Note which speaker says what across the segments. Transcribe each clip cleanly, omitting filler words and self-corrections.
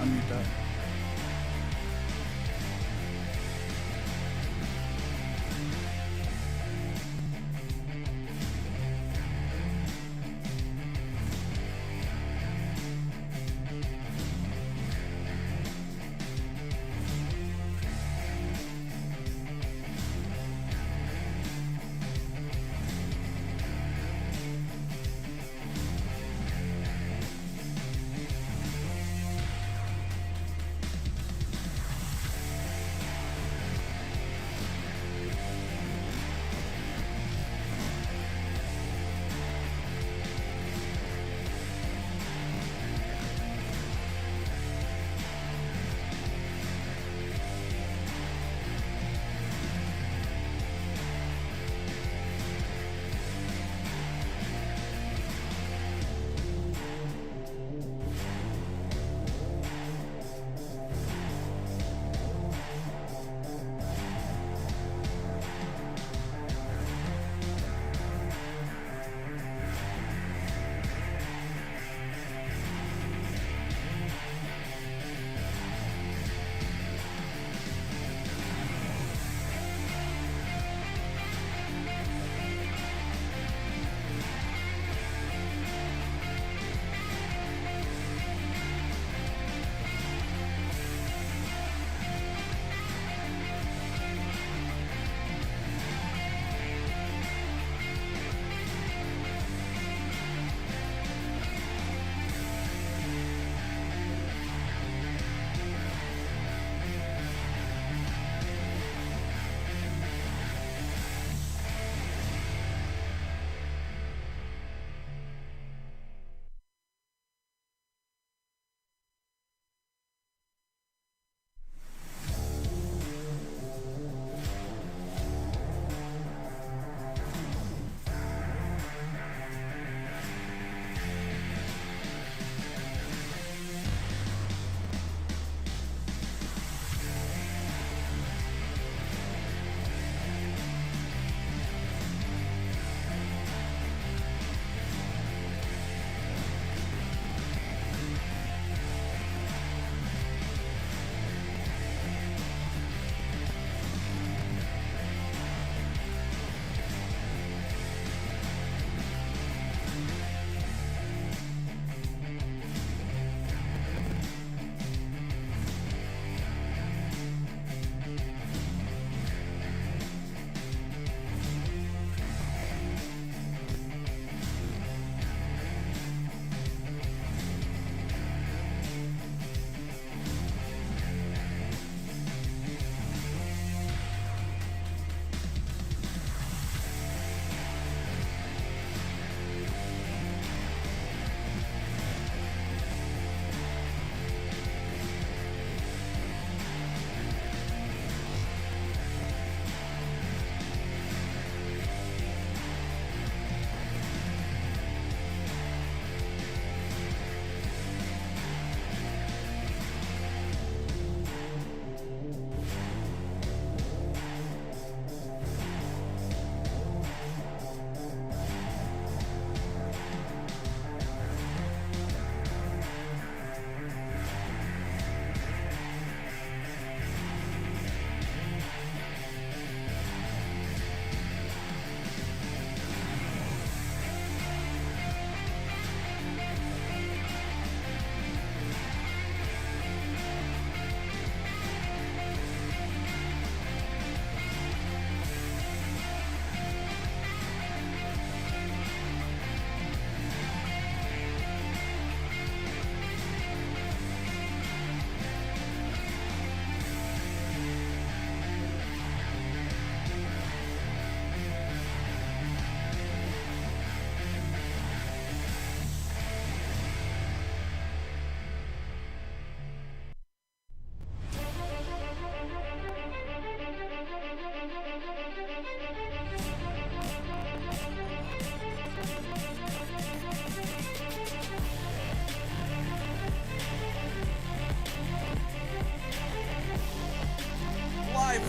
Speaker 1: unmute that.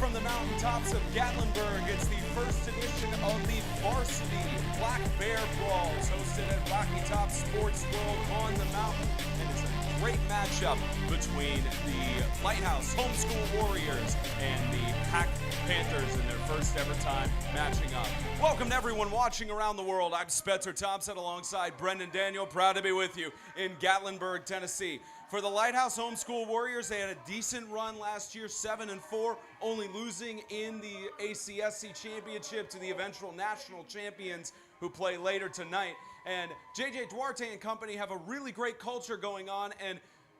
Speaker 2: from the mountaintops of Gatlinburg, it's the first edition of the Varsity Black Bear Brawls, hosted at Rocky Top Sports World on the mountain. And it's a great matchup between the Lighthouse Homeschool Warriors and the PAC Panthers in their first ever time matching up. Welcome to everyone watching around the world. I'm Spencer Thompson alongside Brendan Daniel. Proud to be with you in Gatlinburg, Tennessee. For the Lighthouse Homeschool Warriors, they had a decent run last year, 7-4, only losing in the ACSC championship to the eventual national champions who play later tonight. And JJ Duarte and company have a really great culture going on, and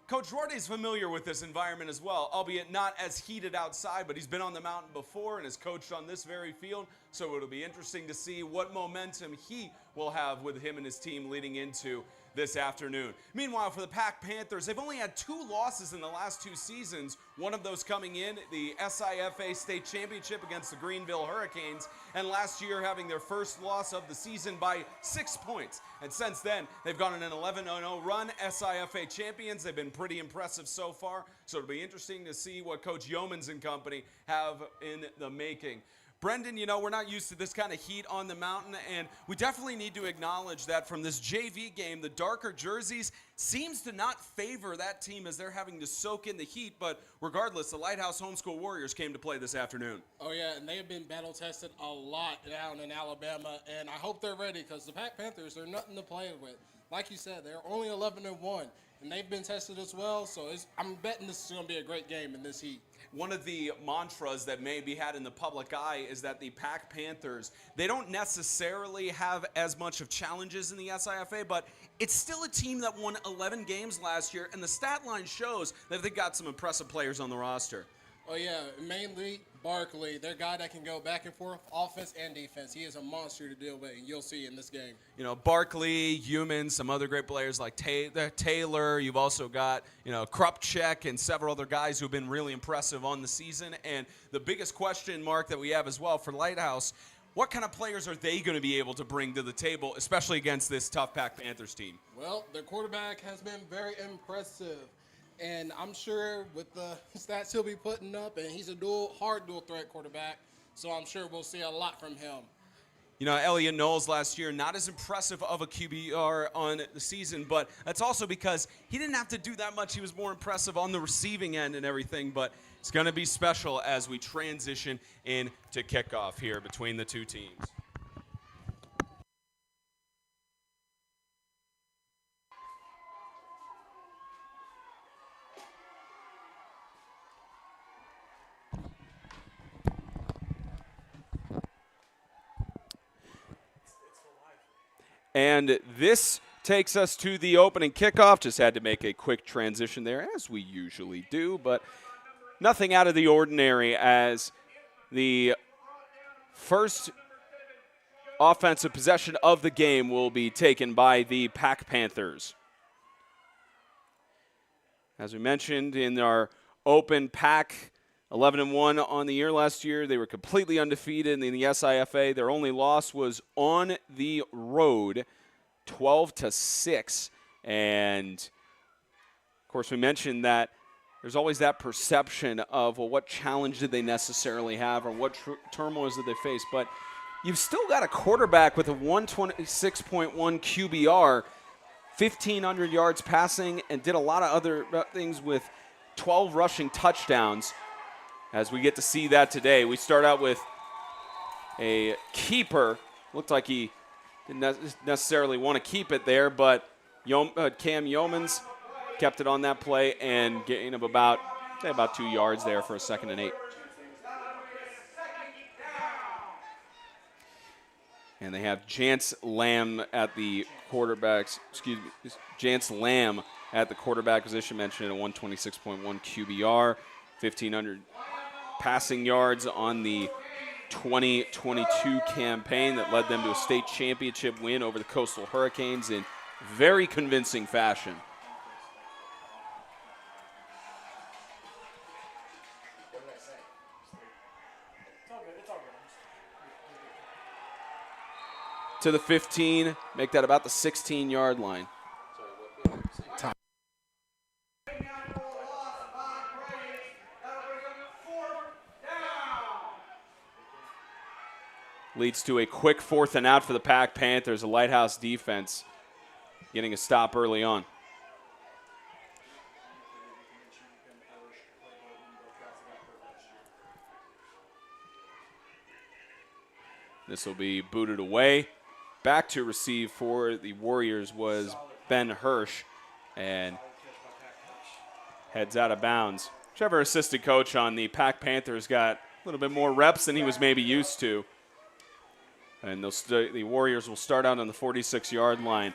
Speaker 2: Coach Duarte is familiar with this environment as well, albeit not as heated outside, but he's been on the mountain before and has coached on this very field, so it'll be interesting to see what momentum he will have with him and his team leading into this afternoon. Meanwhile, for the PAC Panthers, they've only had 2 losses in the last 2 seasons, one of those coming in the SIFA State Championship against the Greenville Hurricanes, and last year having their first loss of the season by 6 points. And since then, they've gone on an 11-0 run, SIFA champions. They've been pretty impressive so far, so it'll be interesting to see what Coach Yeomans and company have in the making. Brendan, you know, we're not used to this kind of heat on the mountain, and we definitely need to acknowledge that from this JV game, the darker jerseys seems to not favor that team as they're having to soak in the heat, but regardless, the Lighthouse Homeschool Warriors came to play this afternoon.
Speaker 1: Oh, yeah, and they have been battle-tested a lot down in Alabama, and I hope they're ready because the PAC Panthers are nothing to play with. Like you said, they're only 11-1, and they've been tested as well, so I'm betting this is going to be a great game in this heat.
Speaker 2: One of the mantras that may be had in the public eye is that the PAC Panthers, they don't necessarily have as much of challenges in the SIFA, but it's still a team that won 11 games last year, and the stat line shows that they've got some impressive players on the roster.
Speaker 1: Oh, yeah, mainly Barkley, their guy that can go back and forth, offense and defense. He is a monster to deal with, and you'll see in this game.
Speaker 2: You know, Barkley, Yeomans, some other great players like Taylor. You've also got, you know, Krupchek and several other guys who have been really impressive on the season. And the biggest question mark that we have as well for Lighthouse, what kind of players are they going to be able to bring to the table, especially against this tough PAC Panthers team?
Speaker 1: Well, their quarterback has been very impressive. And I'm sure with the stats he'll be putting up, and he's a hard dual threat quarterback, so I'm sure we'll see a lot from him.
Speaker 2: You know, Elliot Knowles last year, not as impressive of a QBR on the season, but that's also because he didn't have to do that much. He was more impressive on the receiving end and everything, but it's going to be special as we transition into kickoff here between the two teams. And this takes us to the opening kickoff. Just had to make a quick transition there, as we usually do, but nothing out of the ordinary as the first offensive possession of the game will be taken by the PAC Panthers. As we mentioned in our open PAC, 11-1 on the year last year. They were completely undefeated in the SIFA. Their only loss was on the road, 12-6. And, of course, we mentioned that there's always that perception of, well, what challenge did they necessarily have or what turmoils did they face? But you've still got a quarterback with a 126.1 QBR, 1,500 yards passing, and did a lot of other things with 12 rushing touchdowns. As we get to see that today, we start out with a keeper. Looked like he didn't necessarily want to keep it there, but Cam Yeomans kept it on that play and gain of about 2 yards there for a 2nd and 8. And they have Jance Lamb at the quarterbacks. Jance Lamb at the quarterback position, mentioned at a 126.1 QBR, 1,500 passing yards on the 2022 campaign that led them to a state championship win over the Coastal Hurricanes in very convincing fashion. To the 15, make that about the 16-yard line. Leads to a quick 4th and out for the PAC Panthers, a Lighthouse defense getting a stop early on. This will be booted away. Back to receive for the Warriors was Ben Hirsch, and heads out of bounds. Trevor, assistant coach on the PAC Panthers, got a little bit more reps than he was maybe used to. And the Warriors will start out on the 46-yard line.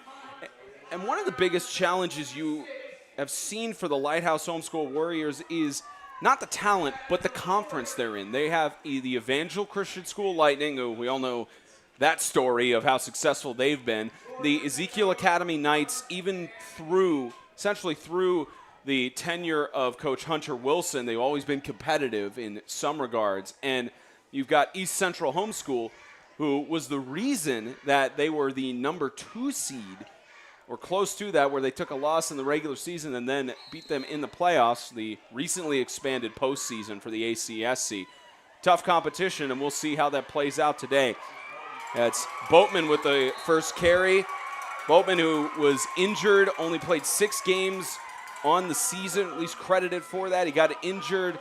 Speaker 2: And one of the biggest challenges you have seen for the Lighthouse Homeschool Warriors is not the talent, but the conference they're in. They have the Evangel Christian School Lightning, who we all know that story of how successful they've been. The Ezekiel Academy Knights, even essentially through the tenure of Coach Hunter Wilson, they've always been competitive in some regards. And you've got East Central Homeschool, who was the reason that they were the number 2 seed, or close to that, where they took a loss in the regular season and then beat them in the playoffs, the recently expanded postseason for the ACSC. Tough competition, and we'll see how that plays out today. That's Boatman with the first carry. Boatman, who was injured, only played 6 games on the season, at least credited for that. He got injured.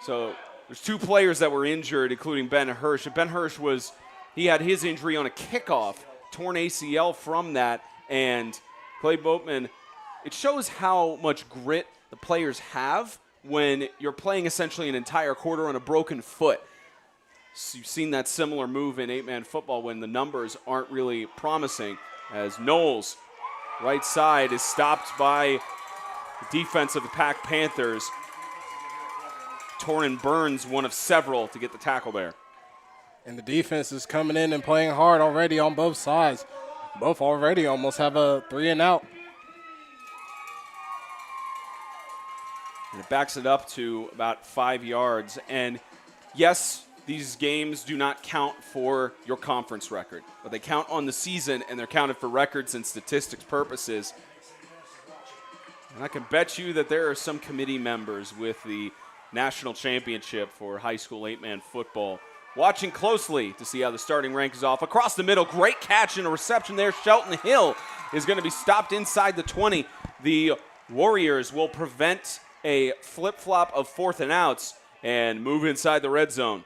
Speaker 2: So there's 2 players that were injured, including Ben Hirsch. And Ben Hirsch he had his injury on a kickoff, torn ACL from that. And Clay Boatman, it shows how much grit the players have when you're playing essentially an entire quarter on a broken foot. So you've seen that similar move in 8-man football when the numbers aren't really promising, as Knowles, right side, is stopped by the defense of the PAC Panthers. Torrin Burns, one of several to get the tackle there.
Speaker 1: And the defense is coming in and playing hard already on both sides. Both already almost have a 3-and-out.
Speaker 2: And it backs it up to about 5 yards. And yes, these games do not count for your conference record, but they count on the season, and they're counted for records and statistics purposes. And I can bet you that there are some committee members with the national championship for high school 8-man football watching closely to see how the starting rank is off. Across the middle, great catch and a reception there. Shelton Hill is going to be stopped inside the 20. The Warriors will prevent a flip-flop of 4th and outs and move inside the red zone.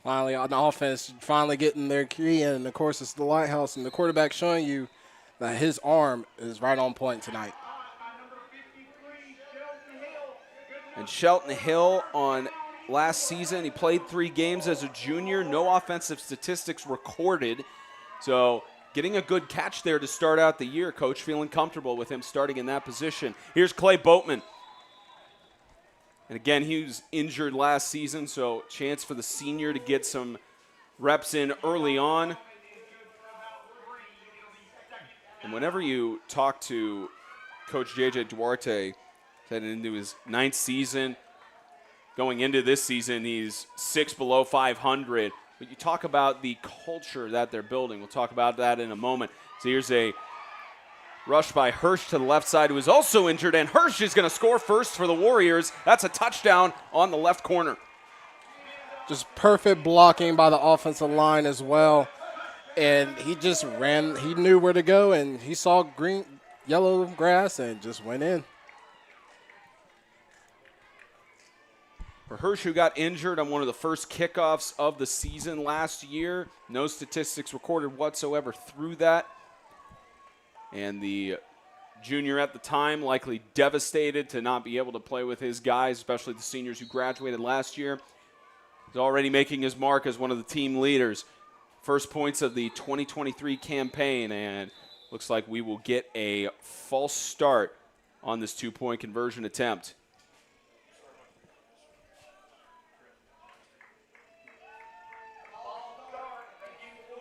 Speaker 1: Finally on offense, finally getting their key in. And of course, it's the Lighthouse, and the quarterback showing you that his arm is right on point tonight.
Speaker 2: And Shelton Hill on last season, he played 3 games as a junior, no offensive statistics recorded. So getting a good catch there to start out the year. Coach feeling comfortable with him starting in that position. Here's Clay Boatman. And again, he was injured last season, so chance for the senior to get some reps in early on. And whenever you talk to Coach J.J. Duarte, heading into his 9th season, going into this season, he's 6 below 500. But you talk about the culture that they're building. We'll talk about that in a moment. So here's a rush by Hirsch to the left side, who is also injured, and Hirsch is going to score first for the Warriors. That's a touchdown on the left corner.
Speaker 1: Just perfect blocking by the offensive line as well. And he just ran. He knew where to go, and he saw yellow grass and just went in.
Speaker 2: For Hirsch, who got injured on one of the first kickoffs of the season last year, no statistics recorded whatsoever through that. And the junior at the time likely devastated to not be able to play with his guys, especially the seniors who graduated last year. He's already making his mark as one of the team leaders. First points of the 2023 campaign, and looks like we will get a false start on this 2-point conversion attempt.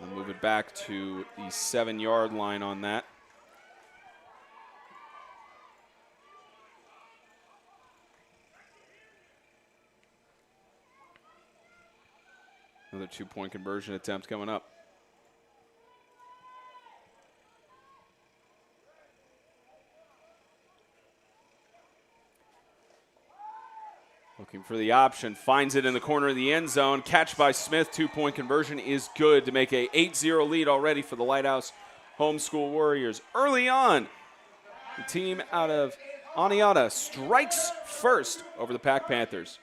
Speaker 2: We'll move it back to the 7-yard line on that. Another 2-point conversion attempt coming up. Looking for the option, finds it in the corner of the end zone. Catch by Smith, 2-point conversion is good to make a 8-0 lead already for the Lighthouse Homeschool Warriors. Early on, the team out of Aniata strikes first over the PAC Panthers.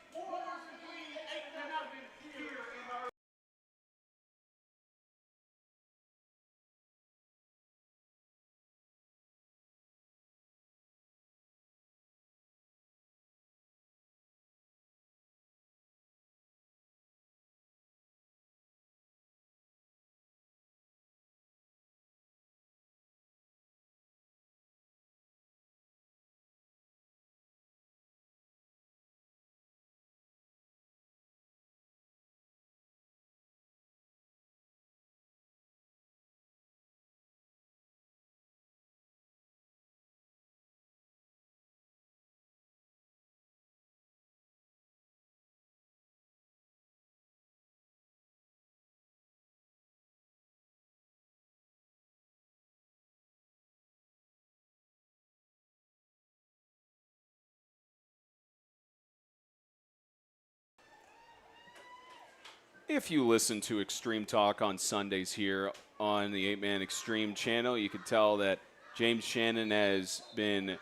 Speaker 2: If you listen to Extreme Talk on Sundays here on the 8-Man Extreme channel, you can tell that James Shannon has been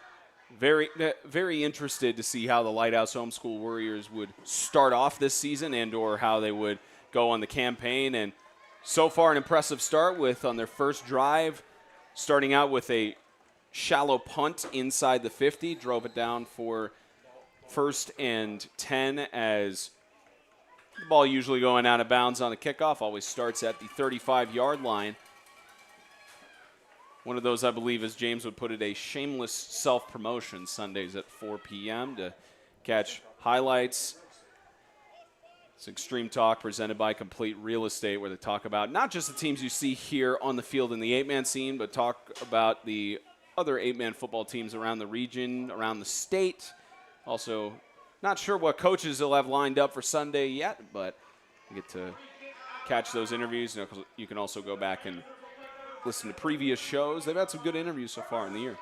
Speaker 2: very interested to see how the Lighthouse Homeschool Warriors would start off this season and or how they would go on the campaign. And so far an impressive start with on their first drive, starting out with a shallow punt inside the 50, drove it down for 1st and 10 as the ball usually going out of bounds on the kickoff, always starts at the 35-yard line. One of those, I believe, as James would put it, a shameless self-promotion Sundays at 4 p.m. to catch highlights. It's Extreme Talk presented by Complete Real Estate, where they talk about not just the teams you see here on the field in the 8-man scene, but talk about the other 8-man football teams around the region, around the state. Also, not sure what coaches they'll have lined up for Sunday yet, but you get to catch those interviews. You can also go back and listen to previous shows. They've had some good interviews so far in the year.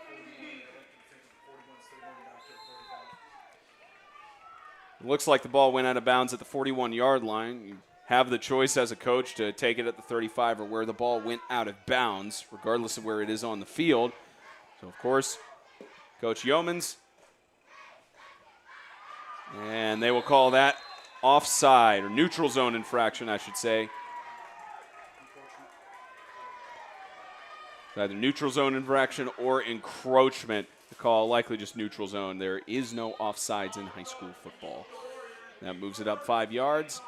Speaker 2: It looks like the ball went out of bounds at the 41-yard line. You have the choice as a coach to take it at the 35 or where the ball went out of bounds, regardless of where it is on the field. So, of course, Coach Yeomans. And they will call that offside, or neutral zone infraction, I should say. Either neutral zone infraction or encroachment. The call likely just neutral zone. There is no offsides in high school football. That moves it up 5 yards.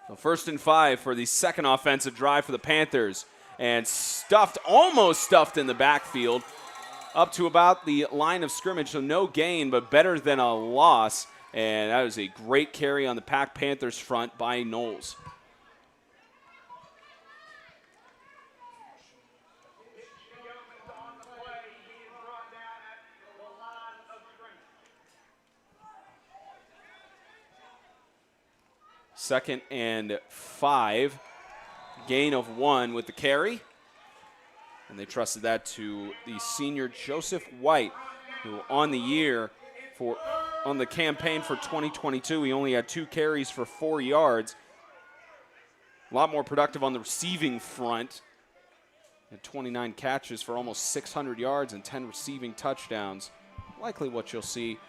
Speaker 2: So 1st and 5 for the second offensive drive for the Panthers. And almost stuffed in the backfield. Up to about the line of scrimmage, so no gain, but better than a loss. And that was a great carry on the PAC Panthers front by Knowles. Second and 5, gain of 1 with the carry. And they trusted that to the senior Joseph White, who on the campaign for 2022, he only had 2 carries for 4 yards. A lot more productive on the receiving front. Had 29 catches for almost 600 yards and 10 receiving touchdowns. Likely what you'll see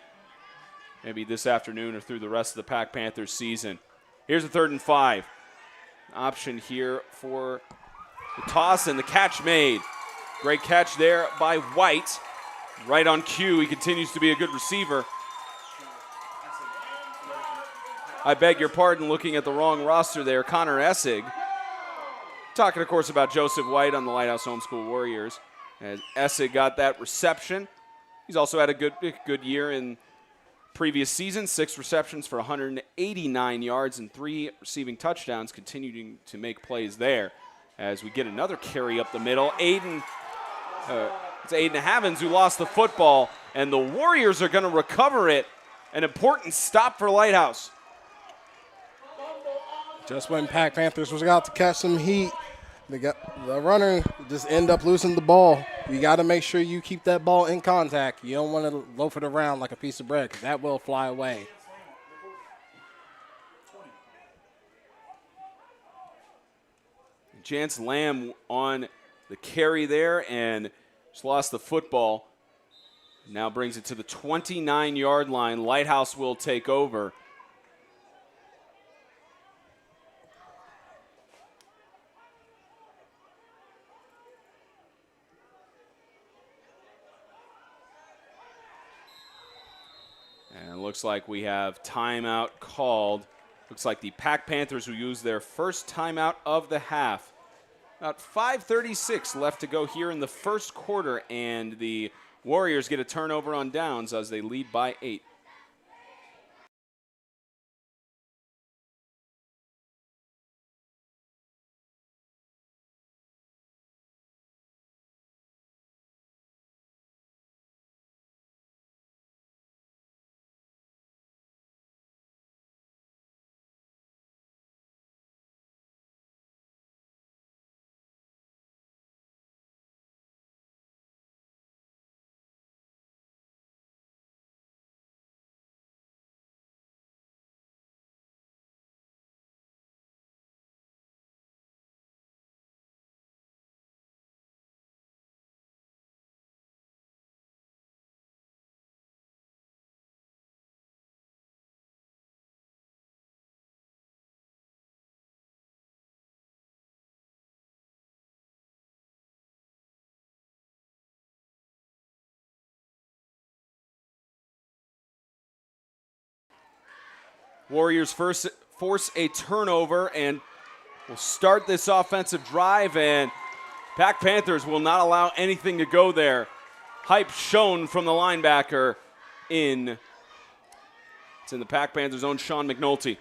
Speaker 2: maybe this afternoon or through the rest of the PAC Panthers season. Here's a 3rd and 5. Option here for the toss and the catch made. Great catch there by White. Right on cue. He continues to be a good receiver. I beg your pardon, looking at the wrong roster there. Connor Essig. Talking, of course, about Joseph White on the Lighthouse Homeschool Warriors. As Essig got that reception. He's also had a good year in previous season. 6 receptions for 189 yards and 3 receiving touchdowns, continuing to make plays there. As we get another carry up the middle. It's Aiden Havens who lost the football, and the Warriors are going to recover it. An important stop for Lighthouse.
Speaker 1: Just when PAC Panthers was out to catch some heat, the runner just end up losing the ball. You got to make sure you keep that ball in contact. You don't want to loaf it around like a piece of bread, because that will fly away.
Speaker 2: Chance Lamb on the carry there and just lost the football. Now brings it to the 29-yard line. Lighthouse will take over. And it looks like we have timeout called. Looks like the PAC Panthers will use their first timeout of the half. About 5:36 left to go here in the first quarter, and the Warriors get a turnover on downs as they lead by 8. Warriors first force a turnover and will start this offensive drive, and PAC Panthers will not allow anything to go there. Hype shown from the linebacker in. It's in the PAC Panthers' own Sean McNulty.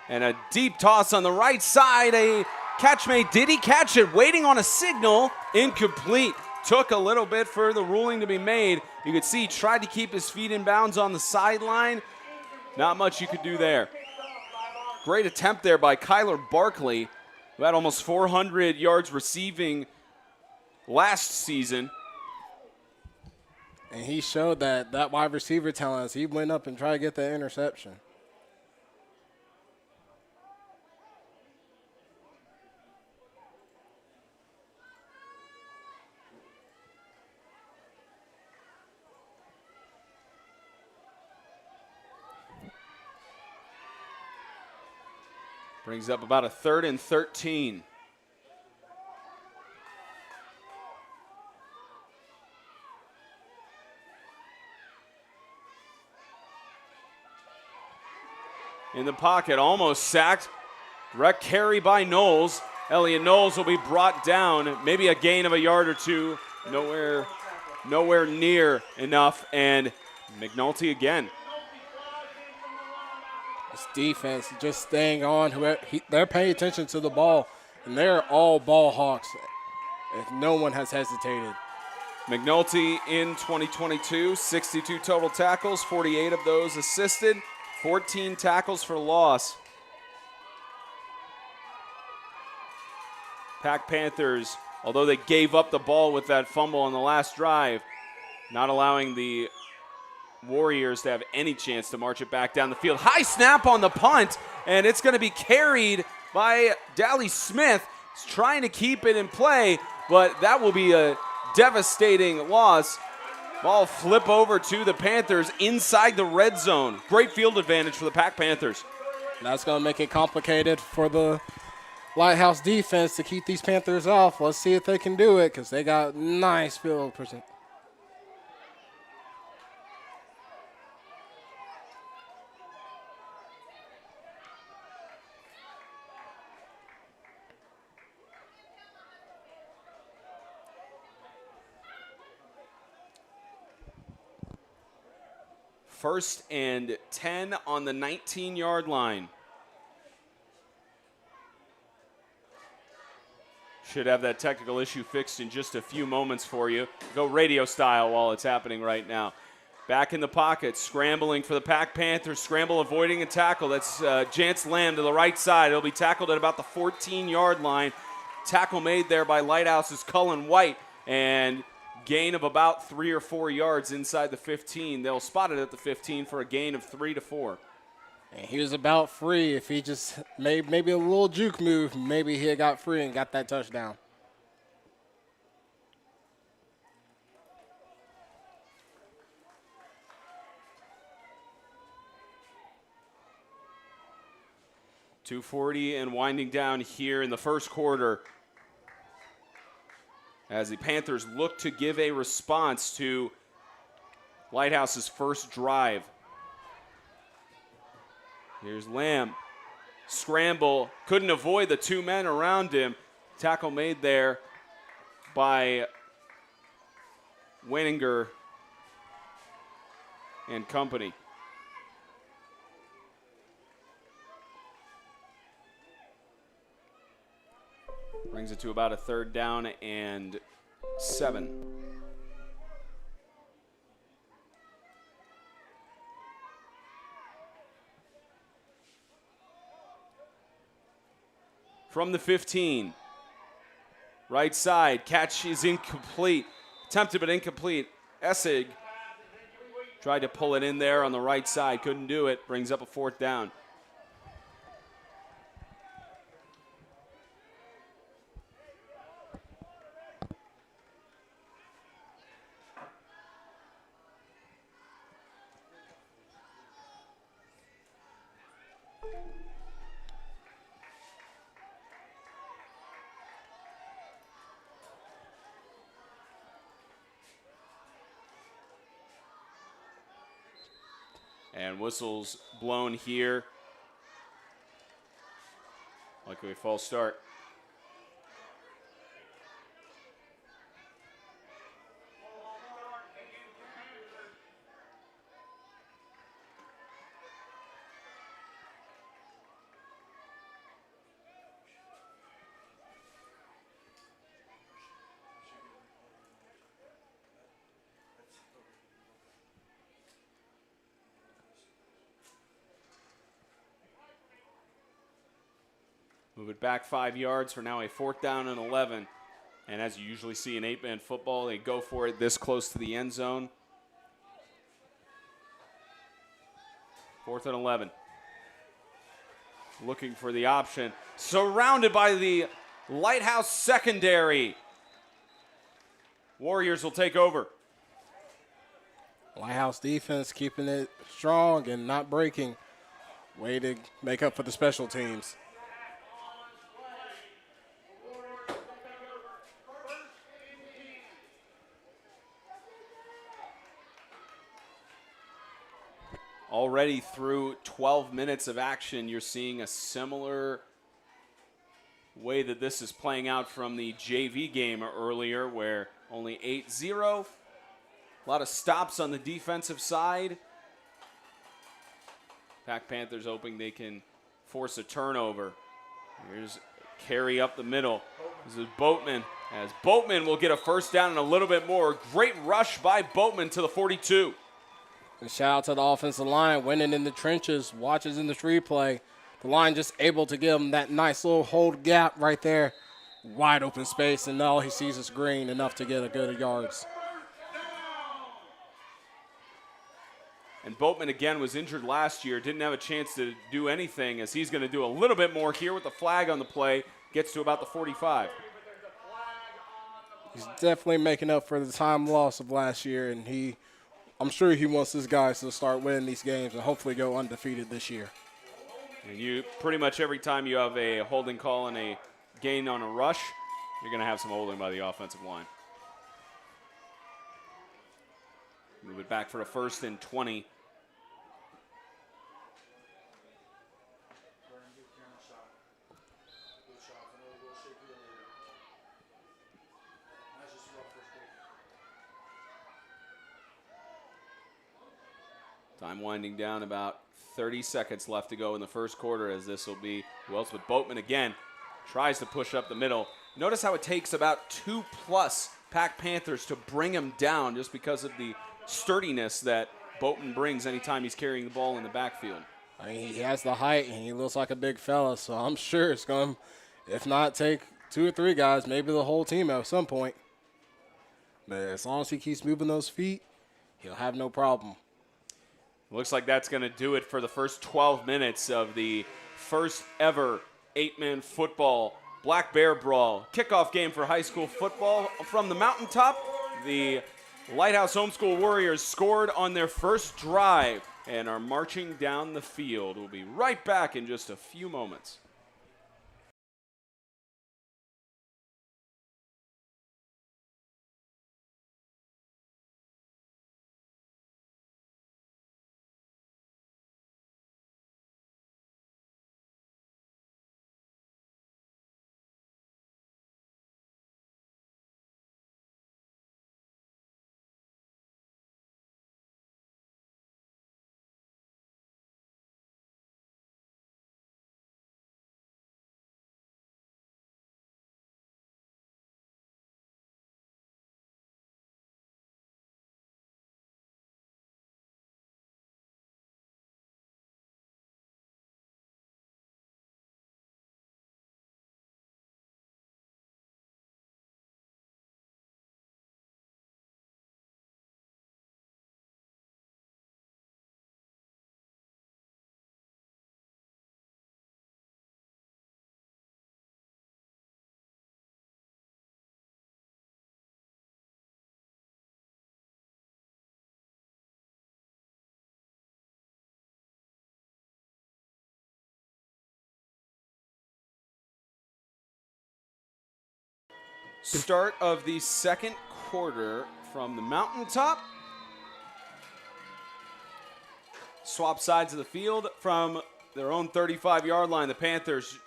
Speaker 2: And a deep toss on the right side. A catch made. Did he catch it? Waiting on a signal. Incomplete. Took a little bit for the ruling to be made. You could see he tried to keep his feet in bounds on the sideline. Not much you could do there. Great attempt there by Kyler Barkley, who had almost 400 yards receiving last season.
Speaker 1: And he showed that wide receiver talent as he went up and tried to get that interception.
Speaker 2: Brings up about a 3rd and 13. In the pocket, almost sacked. Direct carry by Knowles. Elliot Knowles will be brought down. Maybe a gain of a yard or two. Nowhere near enough. And McNulty again.
Speaker 1: This defense just staying on. They're paying attention to the ball, and they're all ball hawks. If no one has hesitated.
Speaker 2: McNulty in 2022, 62 total tackles, 48 of those assisted, 14 tackles for loss. PAC Panthers, although they gave up the ball with that fumble on the last drive, not allowing the Warriors to have any chance to march it back down the field. High snap on the punt, and it's going to be carried by Dally Smith. He's trying to keep it in play, but that will be a devastating loss. Ball flip over to the Panthers inside the red zone. Great field advantage for the PAC Panthers.
Speaker 1: That's going to make it complicated for the Lighthouse defense to keep these Panthers off. Let's see if they can do it because they got nice field percent.
Speaker 2: First and 10 on the 19-yard line. Should have that technical issue fixed in just a few moments for you. Go radio style while it's happening right now. Back in the pocket, scrambling for the PAC Panthers. Scramble avoiding a tackle. That's Jance Lamb to the right side. It'll be tackled at about the 14-yard line. Tackle made there by Lighthouse's Cullen White. And gain of about 3 or 4 yards inside the 15. They'll spot it at the 15 for a gain of 3 to 4.
Speaker 1: And he was about free. If he just made maybe a little juke move, maybe he had got free and got that touchdown.
Speaker 2: .240 and winding down here in the first quarter, as the Panthers look to give a response to Lighthouse's first drive. Here's Lamb. Scramble. Couldn't avoid the 2 men around him. Tackle made there by Wenninger and company. Brings it to about a 3rd down and 7. From the 15. Right side. Catch is incomplete. Attempted but incomplete. Essig tried to pull it in there on the right side. Couldn't do it. Brings up a 4th down. And whistles blown here. Likely a false start. Move it back 5 yards for now a 4th down and 11. And as you usually see in 8-man football, they go for it this close to the end zone. 4th and 11. Looking for the option. Surrounded by the Lighthouse secondary. Warriors will take over.
Speaker 1: Lighthouse defense keeping it strong and not breaking. Way to make up for the special teams.
Speaker 2: Already through 12 minutes of action, you're seeing a similar way that this is playing out from the JV game earlier, where only 8-0. A lot of stops on the defensive side. PAC Panthers hoping they can force a turnover. Here's carry up the middle. This is Boatman. As Boatman will get a 1st down and a little bit more. Great rush by Boatman to the 42.
Speaker 1: And shout out to the offensive line, winning in the trenches, watches in the replay. The line just able to give him that nice little hold gap right there. Wide open space, and all he sees is green, enough to get a good yards.
Speaker 2: And Boatman, again, was injured last year. Didn't have a chance to do anything, as he's going to do a little bit more here with the flag on the play. Gets to about the 45.
Speaker 1: He's definitely making up for the time loss of last year, and I'm sure he wants his guys to start winning these games and hopefully go undefeated this year.
Speaker 2: And you pretty much every time you have a holding call and a gain on a rush, you're going to have some holding by the offensive line. Move it back for a 1st and 20. Time winding down, about 30 seconds left to go in the 1st quarter, as this will be who else but Boatman again. Tries to push up the middle. Notice how it takes about 2+ PAC Panthers to bring him down, just because of the sturdiness that Boatman brings anytime he's carrying the ball in the backfield.
Speaker 1: I mean, he has the height and he looks like a big fella, so I'm sure it's going to, if not take 2 or 3 guys, maybe the whole team at some point. But as long as he keeps moving those feet, he'll have no problem.
Speaker 2: Looks like that's going to do it for the first 12 minutes of the first ever 8-man football Black Bear Brawl kickoff game for high school football. From the mountaintop, the Lighthouse Homeschool Warriors scored on their first drive and are marching down the field. We'll be right back in just a few moments. Start of the second quarter from the mountaintop. swap sides of the field from their own 35-yard line. The Panthers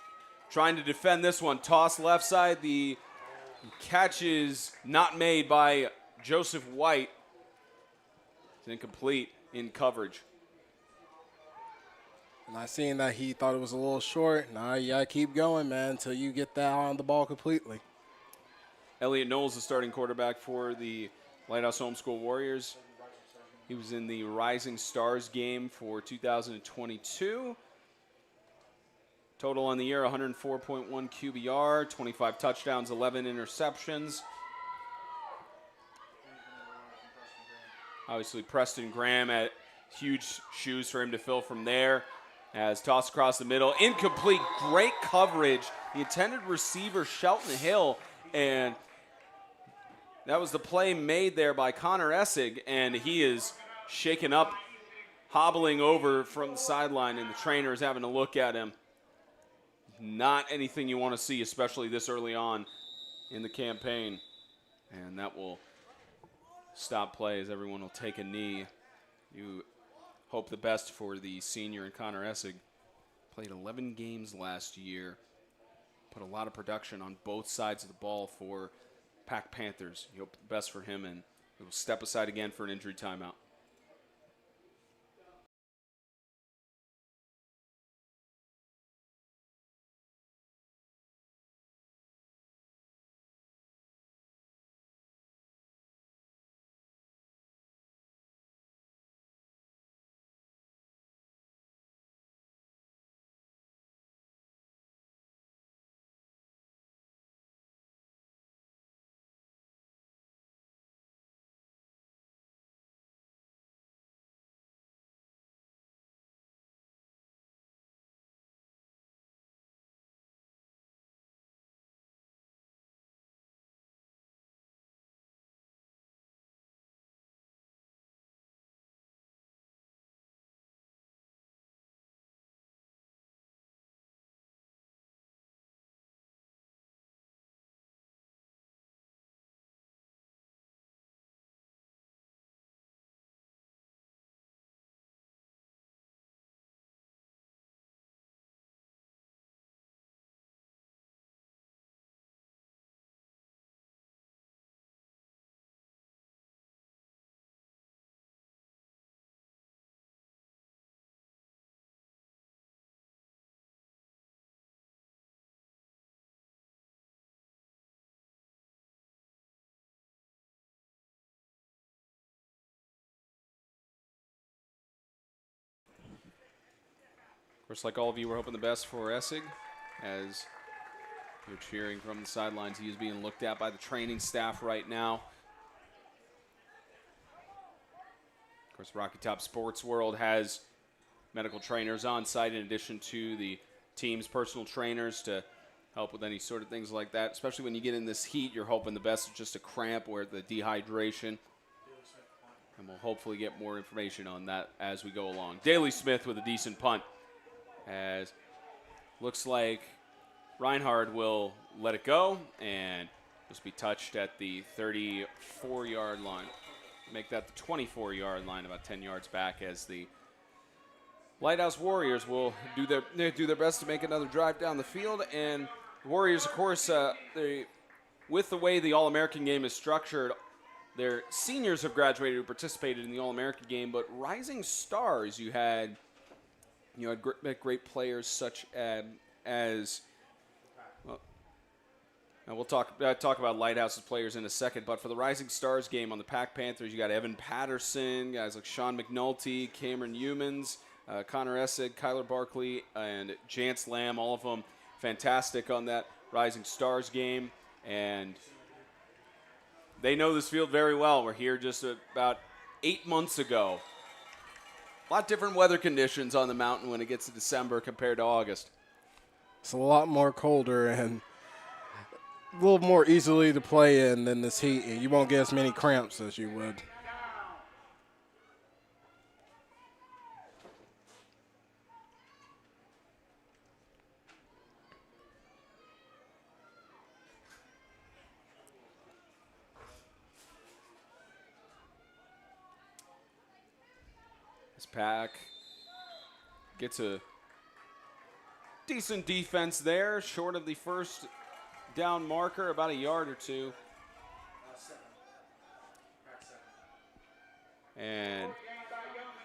Speaker 2: trying to defend this one. Toss left side. The catch is not made by Joseph White. It's incomplete in coverage.
Speaker 1: And I seen that he thought it was a little short. Nah, you gotta keep going, man, until you get that on the ball completely.
Speaker 2: Elliot Knowles, the starting quarterback for the Lighthouse Homeschool Warriors. He was in the Rising Stars game for 2022. Total on the year, 104.1 QBR, 25 touchdowns, 11 interceptions. Obviously, Preston Graham had huge shoes for him to fill from there. As tossed across the middle, incomplete, great coverage. The intended receiver, Shelton Hill, and that was the play made there by Connor Essig, and he is shaken up, hobbling over from the sideline, and the trainer is having a look at him. Not anything you want to see, especially this early on in the campaign. And that will stop play as everyone will take a knee. You hope the best for the senior and Connor Essig. Played 11 games last year. Put a lot of production on both sides of the ball for PAC Panthers. You hope the best for him, and he will step aside again for an injury timeout. Of course, like all of you, we're hoping the best for Essig. As you're cheering from the sidelines, he is being looked at by the training staff right now. Of course, Rocky Top Sports World has medical trainers on site in addition to the team's personal trainers to help with any sort of things like that. Especially when you get in this heat, you're hoping the best is just a cramp or the dehydration. And we'll hopefully get more information on that as we go along. Daley Smith with a decent punt. As looks like Reinhard will let it go and just be touched at the 34-yard line. Make that the 24-yard line, about 10 yards back, as the Lighthouse Warriors will do their best to make another drive down the field. And Warriors, of course, with the way the All-American game is structured, their seniors have graduated who participated in the All-American game, but rising stars, you had great players such as well, and we'll talk about Lighthouse's players in a second, but for the Rising Stars game on the PAC Panthers, you got Evan Patterson, guys like Sean McNulty, Cameron Humans, Connor Essig, Kyler Barkley, and Jance Lamb, all of them fantastic on that Rising Stars game, and they know this field very well. We're here just about 8 months ago. A lot different weather conditions on the mountain when it gets to December compared to August.
Speaker 1: It's a lot more colder and a little more easily to play in than this heat, and you won't get as many cramps as you would.
Speaker 2: This PAC Gets a decent defense there, short of the first down marker, about a yard or two. And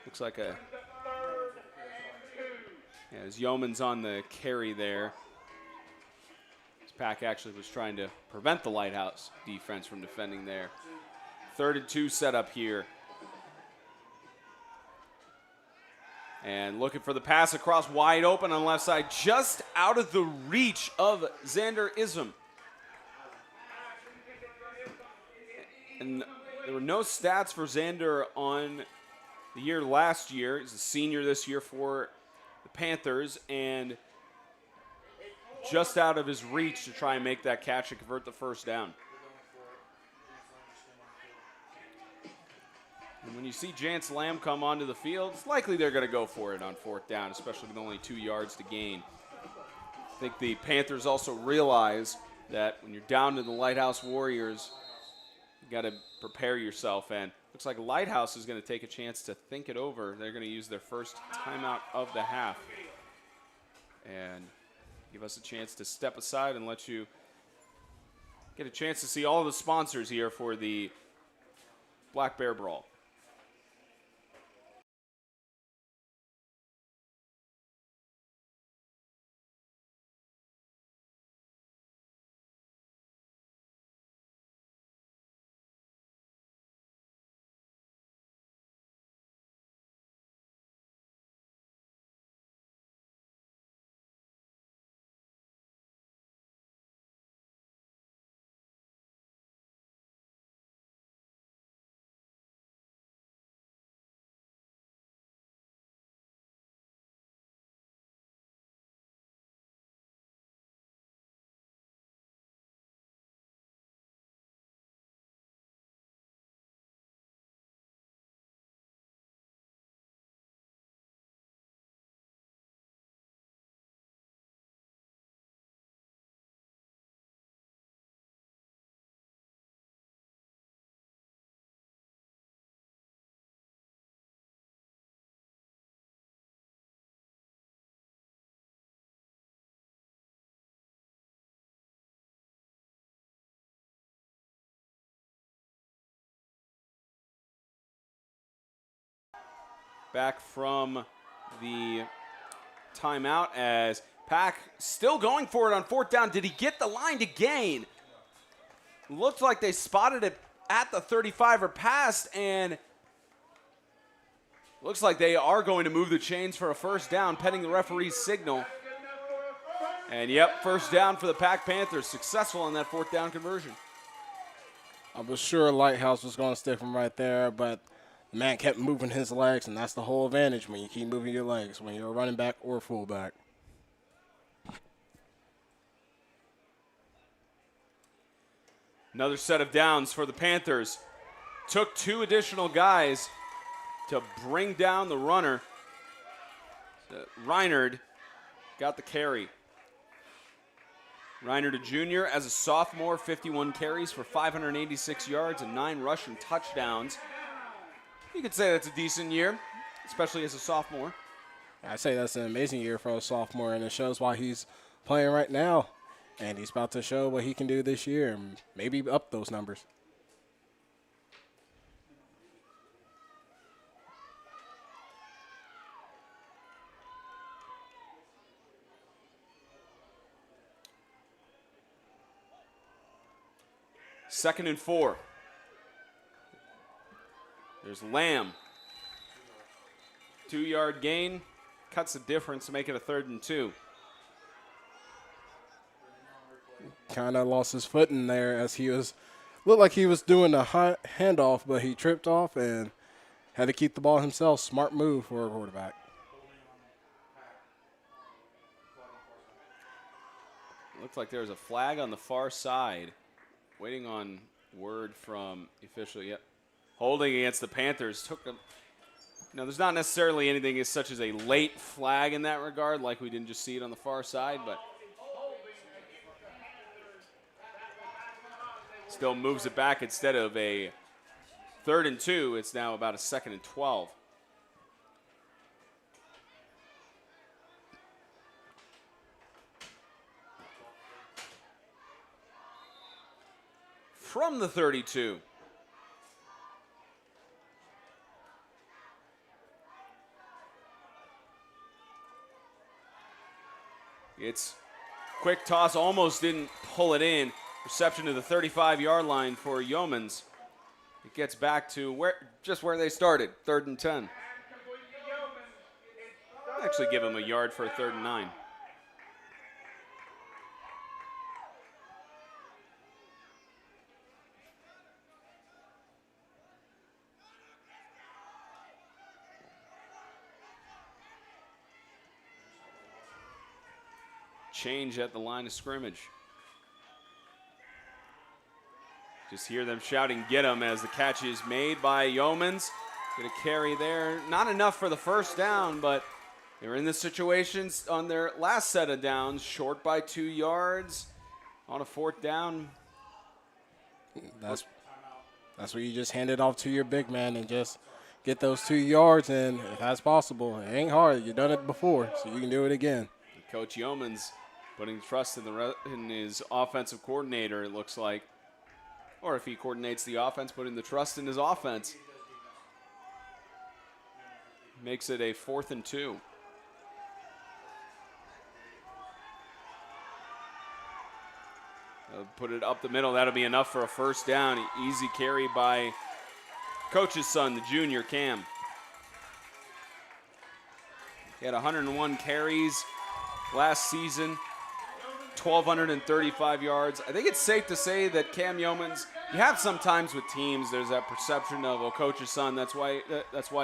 Speaker 2: looks like as Yeoman's on the carry there. PAC actually was trying to prevent the Lighthouse defense from defending there. 3rd and 2 set up here. And looking for the pass across wide open on the left side, just out of the reach of Xander Ism. And there were no stats for Xander on the year last year. He's a senior this year for the Panthers, and just out of his reach to try and make that catch and convert the first down. And when you see Jance Lamb come onto the field, it's likely they're going to go for it on 4th down, especially with only 2 yards to gain. I think the Panthers also realize that when you're down to the Lighthouse Warriors, you got to prepare yourself. And looks like Lighthouse is going to take a chance to think it over. They're going to use their first timeout of the half and give us a chance to step aside and let you get a chance to see all of the sponsors here for the Black Bear Brawl. Back from the timeout as PAC still going for it on 4th down. Did he get the line to gain? Looked like they spotted it at the 35 or past, and looks like they are going to move the chains for a first down, pending the referee's signal. And yep, first down for the PAC Panthers, successful on that 4th down conversion.
Speaker 1: I was sure Lighthouse was going to stick him right there, but the man kept moving his legs, and that's the whole advantage when you keep moving your legs, when you're a running back or fullback.
Speaker 2: Another set of downs for the Panthers. Took 2 additional guys to bring down the runner. Reinard got the carry. Reinard, a junior, as a sophomore, 51 carries for 586 yards and 9 rushing touchdowns. You could say that's a decent year, especially as a sophomore.
Speaker 1: I'd say that's an amazing year for a sophomore, and it shows why he's playing right now. And he's about to show what he can do this year and maybe up those numbers.
Speaker 2: Second and 4. There's Lamb. 2-yard gain. Cuts the difference to make it a 3rd and 2.
Speaker 1: Kind of lost his footing there as he was, looked like he was doing a handoff, but he tripped off and had to keep the ball himself. Smart move for a quarterback.
Speaker 2: Looks like there's a flag on the far side. Waiting on word from the official. Yep. Holding against the Panthers. Took them. Now, there's not necessarily anything as such as a late flag in that regard, like we didn't just see it on the far side, but still moves it back. Instead of a 3rd and 2, it's now about a 2nd and 12. from the 32. It's quick toss, almost didn't pull it in. Reception to the 35-yard line for Yeomans. It gets back to just where they started, 3rd and 10. Actually give him a yard for a 3rd and 9. Change at the line of scrimmage. Just hear them shouting, "Get him," as the catch is made by Yeomans. Get a carry there. Not enough for the first down, but they were in this situation on their last set of downs, short by 2 yards on a 4th down.
Speaker 1: That's where you just hand it off to your big man and just get those 2 yards, and if that's possible, it ain't hard. You've done it before, so you can do it again.
Speaker 2: Coach Yeomans putting trust in his offensive coordinator, it looks like. Or if he coordinates the offense, putting the trust in his offense. Makes it a 4th and 2. Put it up the middle. That'll be enough for a first down. Easy carry by coach's son, the junior, Cam. He had 101 carries last season, 1,235 yards. I think it's safe to say that Cam Yeomans, you have sometimes with teams, there's that perception of a coach's son, that's why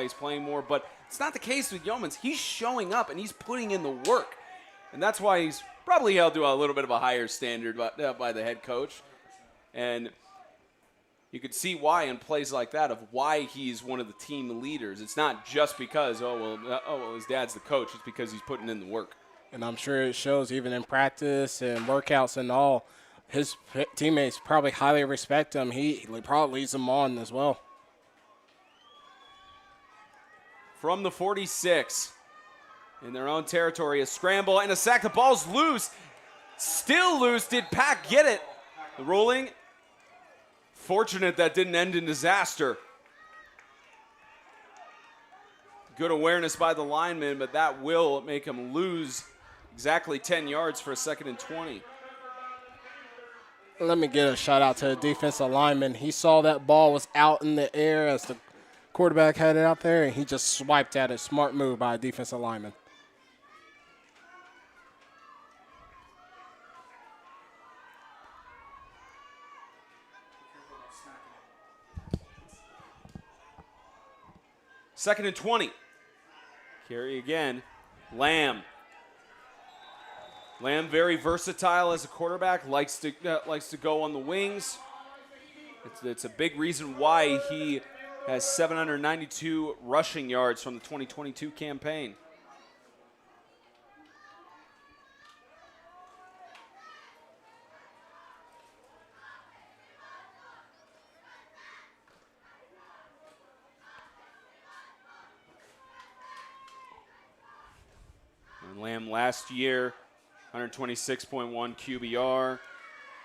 Speaker 2: he's playing more, but it's not the case with Yeomans. He's showing up and he's putting in the work, and that's why he's probably held to a little bit of a higher standard by the head coach. And you could see why in plays like that, of why he's one of the team leaders. It's not just because, his dad's the coach. It's because he's putting in the work.
Speaker 1: And I'm sure it shows even in practice and workouts and all. His teammates probably highly respect him. He probably leads them on as well.
Speaker 2: From the 46, in their own territory, a scramble and a sack. The ball's loose. Still loose. Did PAC get it? The ruling. Fortunate that didn't end in disaster. Good awareness by the lineman, but that will make him lose exactly 10 yards for a 2nd and 20.
Speaker 1: Let me get a shout out to the defensive lineman. He saw that ball was out in the air as the quarterback had it out there, and he just swiped at it. Smart move by a defensive lineman.
Speaker 2: Second and 20. Carry again. Lamb. Lamb very versatile as a quarterback. Likes to go on the wings. It's a big reason why he has 792 rushing yards from the 2022 campaign. And Lamb last year, 126.1 QBR.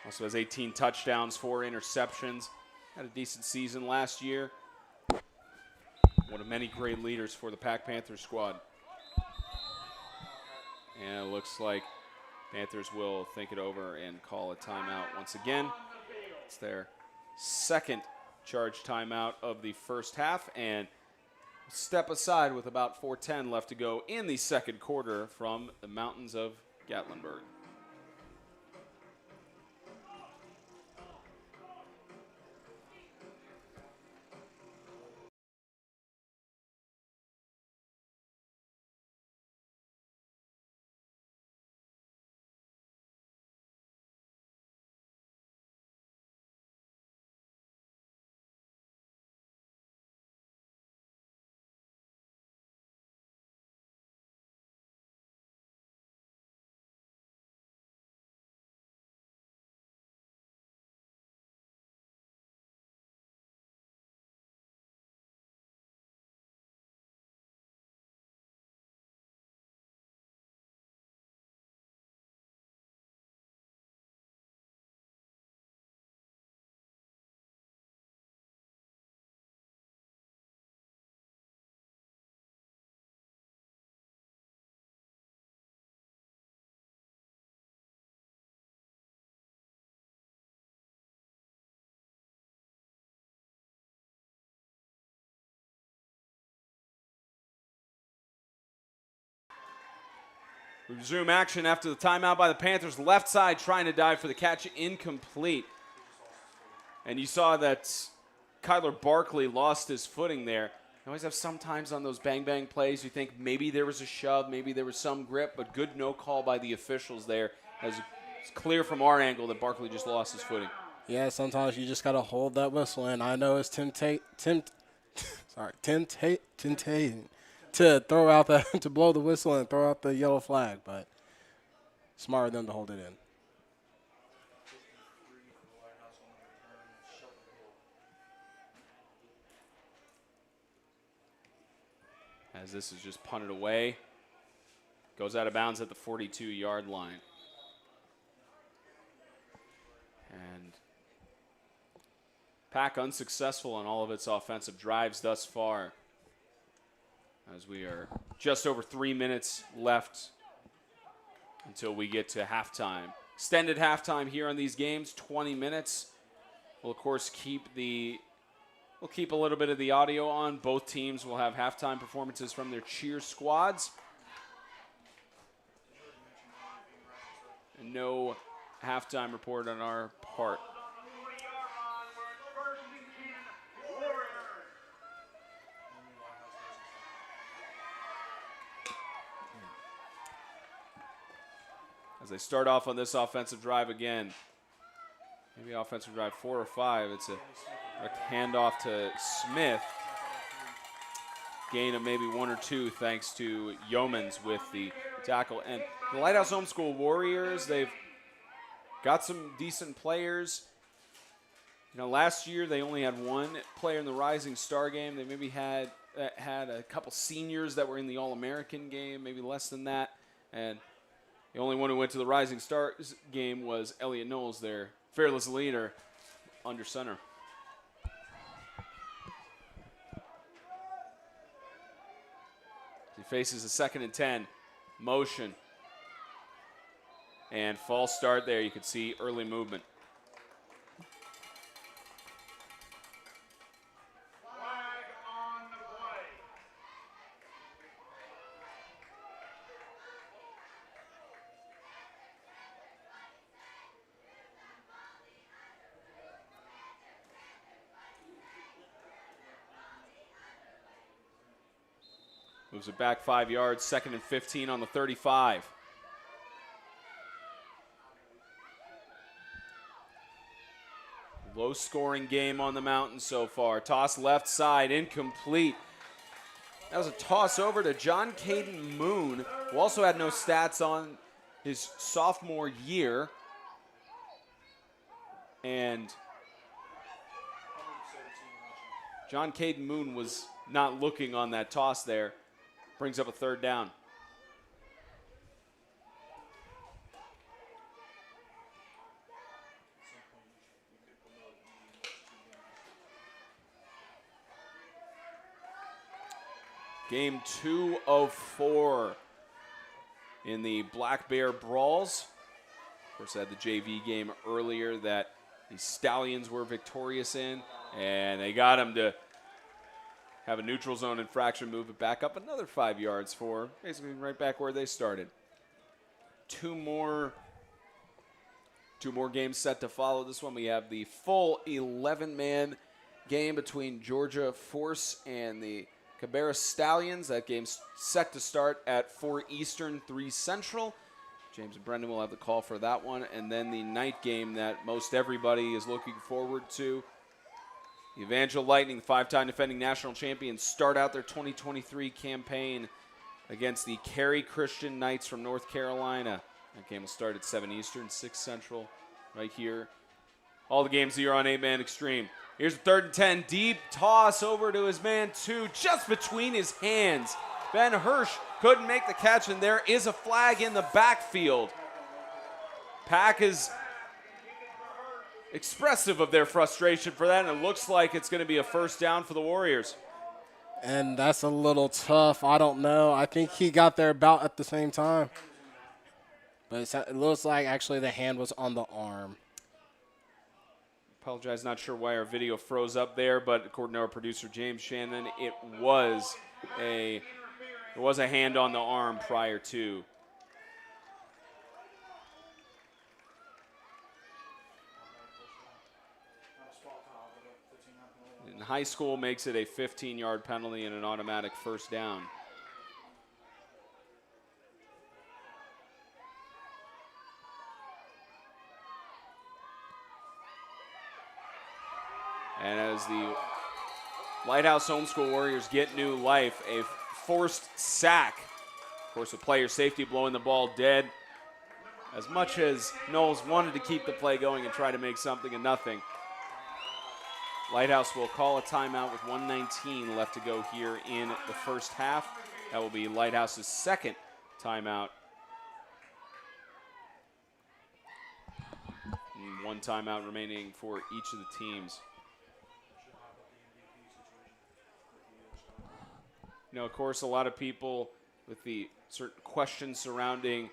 Speaker 2: Also has 18 touchdowns, 4 interceptions. Had a decent season last year. One of many great leaders for the PAC Panthers squad. And it looks like Panthers will think it over and call a timeout once again. It's their second charge timeout of the first half, and step aside with about 4:10 left to go in the second quarter from the mountains of Gatlinburg. We resume action after the timeout by the Panthers. Left side trying to dive for the catch, incomplete. And you saw that Kyler Barkley lost his footing there. You always have sometimes on those bang-bang plays you think maybe there was a shove, maybe there was some grip, but good no call by the officials there. As it's clear from our angle that Barkley just lost his footing.
Speaker 1: Yeah, sometimes you just got to hold that whistle, and I know it's tempting to throw out to blow the whistle and throw out the yellow flag, but smarter than to hold it in.
Speaker 2: As this is just punted away. Goes out of bounds at the 42-yard line. And PAC unsuccessful on all of its offensive drives thus far, as we are just over 3 minutes left until we get to halftime. Extended halftime here on these games, 20 minutes. We'll, of course, keep a little bit of the audio on. Both teams will have halftime performances from their cheer squads. And no halftime report on our part. As they start off on this offensive drive again. Maybe offensive drive 4 or 5. It's a handoff to Smith. Gain of maybe 1 or 2 thanks to Yeomans with the tackle. And the Lighthouse Homeschool Warriors, they've got some decent players. You know, last year they only had 1 player in the Rising Star game. They maybe had a couple seniors that were in the All-American game, maybe less than that. And the only one who went to the Rising Stars game was Elliot Knowles, their fearless leader, under center. He faces a 2nd and 10. Motion. And false start there. You can see early movement. Moves it back 5 yards, 2nd and 15 on the 35. Low-scoring game on the mountain so far. Toss left side, incomplete. That was a toss over to John Caden Moon, who also had no stats on his sophomore year. And John Caden Moon was not looking on that toss there. Brings up a 3rd down. Game 2 of 4 in the Black Bear Brawls. Of course, I had the JV game earlier that the Stallions were victorious in, and they got them to have a neutral zone infraction, move it back up another 5 yards for basically right back where they started. Two more games set to follow this one. We have the full 11-man game between Georgia Force and the Cabarrus Stallions. That game's set to start at 4 Eastern, 3 Central. James and Brendan will have the call for that one. And then the night game that most everybody is looking forward to. The Evangel Lightning, 5-time defending national champions, start out their 2023 campaign against the Cary Christian Knights from North Carolina. That game will start at 7 Eastern, 6 Central, right here. All the games here on 8-Man Extreme. Here's a 3rd and 10, deep toss over to his man 2, just between his hands. Ben Hirsch couldn't make the catch, and there is a flag in the backfield. PAC is expressive of their frustration for that, and it looks like it's going to be a 1st down for the Warriors.
Speaker 1: And that's a little tough. I don't know. I think he got there about at the same time. But it looks like actually the hand was on the arm.
Speaker 2: Apologize, not sure why our video froze up there, but according to our producer James Shannon, it was a hand on the arm prior to. high school makes it a 15-yard penalty and an automatic first down. And as the Lighthouse Homeschool Warriors get new life, a forced sack. Of course, with player safety blowing the ball dead. As much as Knowles wanted to keep the play going and try to make something of nothing, Lighthouse will call a timeout with 1:19 left to go here in the first half. That will be Lighthouse's second timeout. And one timeout remaining for each of the teams. You know, of course, a lot of people with the certain questions surrounding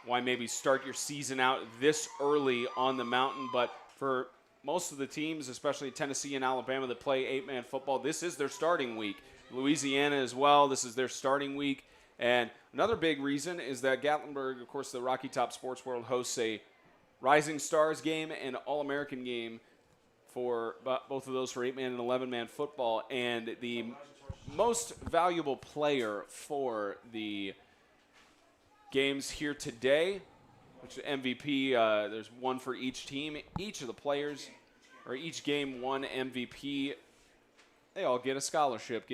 Speaker 2: why maybe start your season out this early on the mountain, but for most of the teams, especially Tennessee and Alabama that play 8-man football, this is their starting week. Louisiana as well, this is their starting week. And another big reason is that Gatlinburg, of course, the Rocky Top Sports World hosts a Rising Stars game and All-American game for both of those for 8-man and 11-man football. And the most valuable player for the games here today, which MVP, there's one for each team. Each of the players, or each game, one MVP. They all get a scholarship,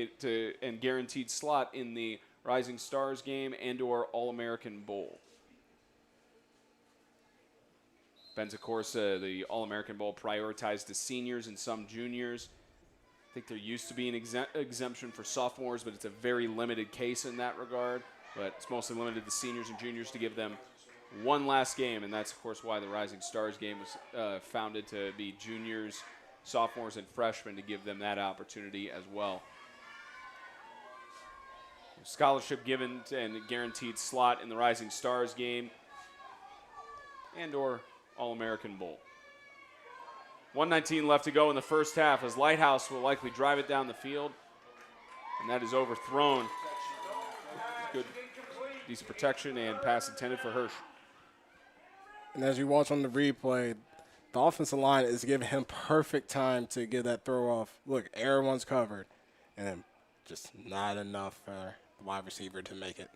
Speaker 2: and guaranteed slot in the Rising Stars game and/or All-American Bowl. Ben's, of course, the All-American Bowl prioritized the seniors and some juniors. I think there used to be an exemption for sophomores, but it's a very limited case in that regard. But it's mostly limited to seniors and juniors to give them one last game, and that's, of course, why the Rising Stars game was founded, to be juniors, sophomores, and freshmen, to give them that opportunity as well. Scholarship given and guaranteed slot in the Rising Stars game and/or All-American Bowl. 1:19 left to go in the first half as Lighthouse will likely drive it down the field, and that is overthrown. Good, decent protection and pass intended for Hirsch.
Speaker 1: And as you watch on the replay, the offensive line is giving him perfect time to get that throw off. Look, everyone's covered, and then just not enough for the wide receiver to make it.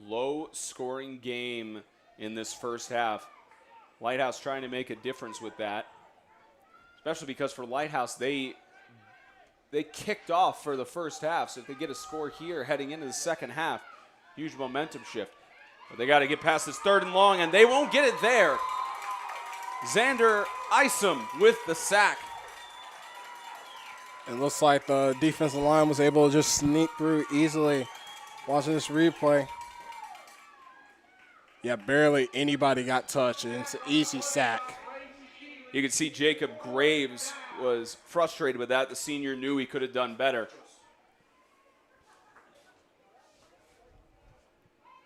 Speaker 2: Low-scoring game in this first half. Lighthouse trying to make a difference with that, especially because for Lighthouse, they kicked off for the first half, so if they get a score here heading into the second half, huge momentum shift. But they got to get past this 3rd and long, and they won't get it there. Xander Isom with the sack.
Speaker 1: It looks like the defensive line was able to just sneak through easily. Watching this replay. Yeah, barely anybody got touched, and it's an easy sack.
Speaker 2: You can see Jacob Graves was frustrated with that. The senior knew he could have done better.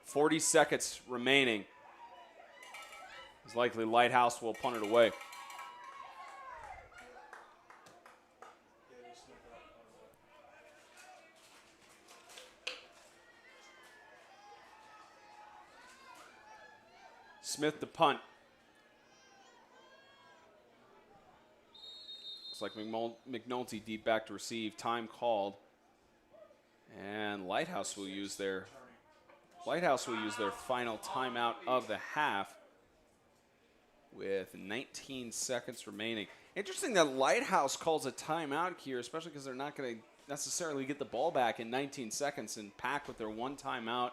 Speaker 2: 40 seconds remaining. It's likely Lighthouse will punt it away. Smith to punt. Looks like McNulty deep back to receive. Time called. And Lighthouse will use their final timeout of the half with 19 seconds remaining. Interesting that Lighthouse calls a timeout here, especially because they're not going to necessarily get the ball back in 19 seconds, and PAC with their one timeout.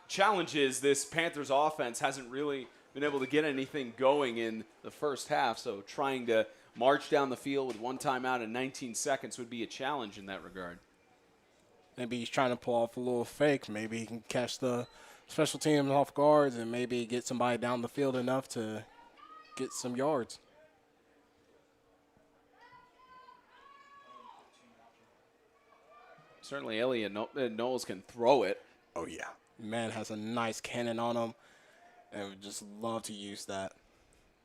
Speaker 2: Challenge is this Panthers offense hasn't really been able to get anything going in the first half, so trying to march down the field with one timeout in 19 seconds would be a challenge in that regard.
Speaker 1: Maybe he's trying to pull off a little fake. Maybe he can catch the special team off guards and maybe get somebody down the field enough to get some yards.
Speaker 2: Certainly Elliott Knowles can throw it.
Speaker 1: Oh, yeah. Man has a nice cannon on him, and would just love to use that.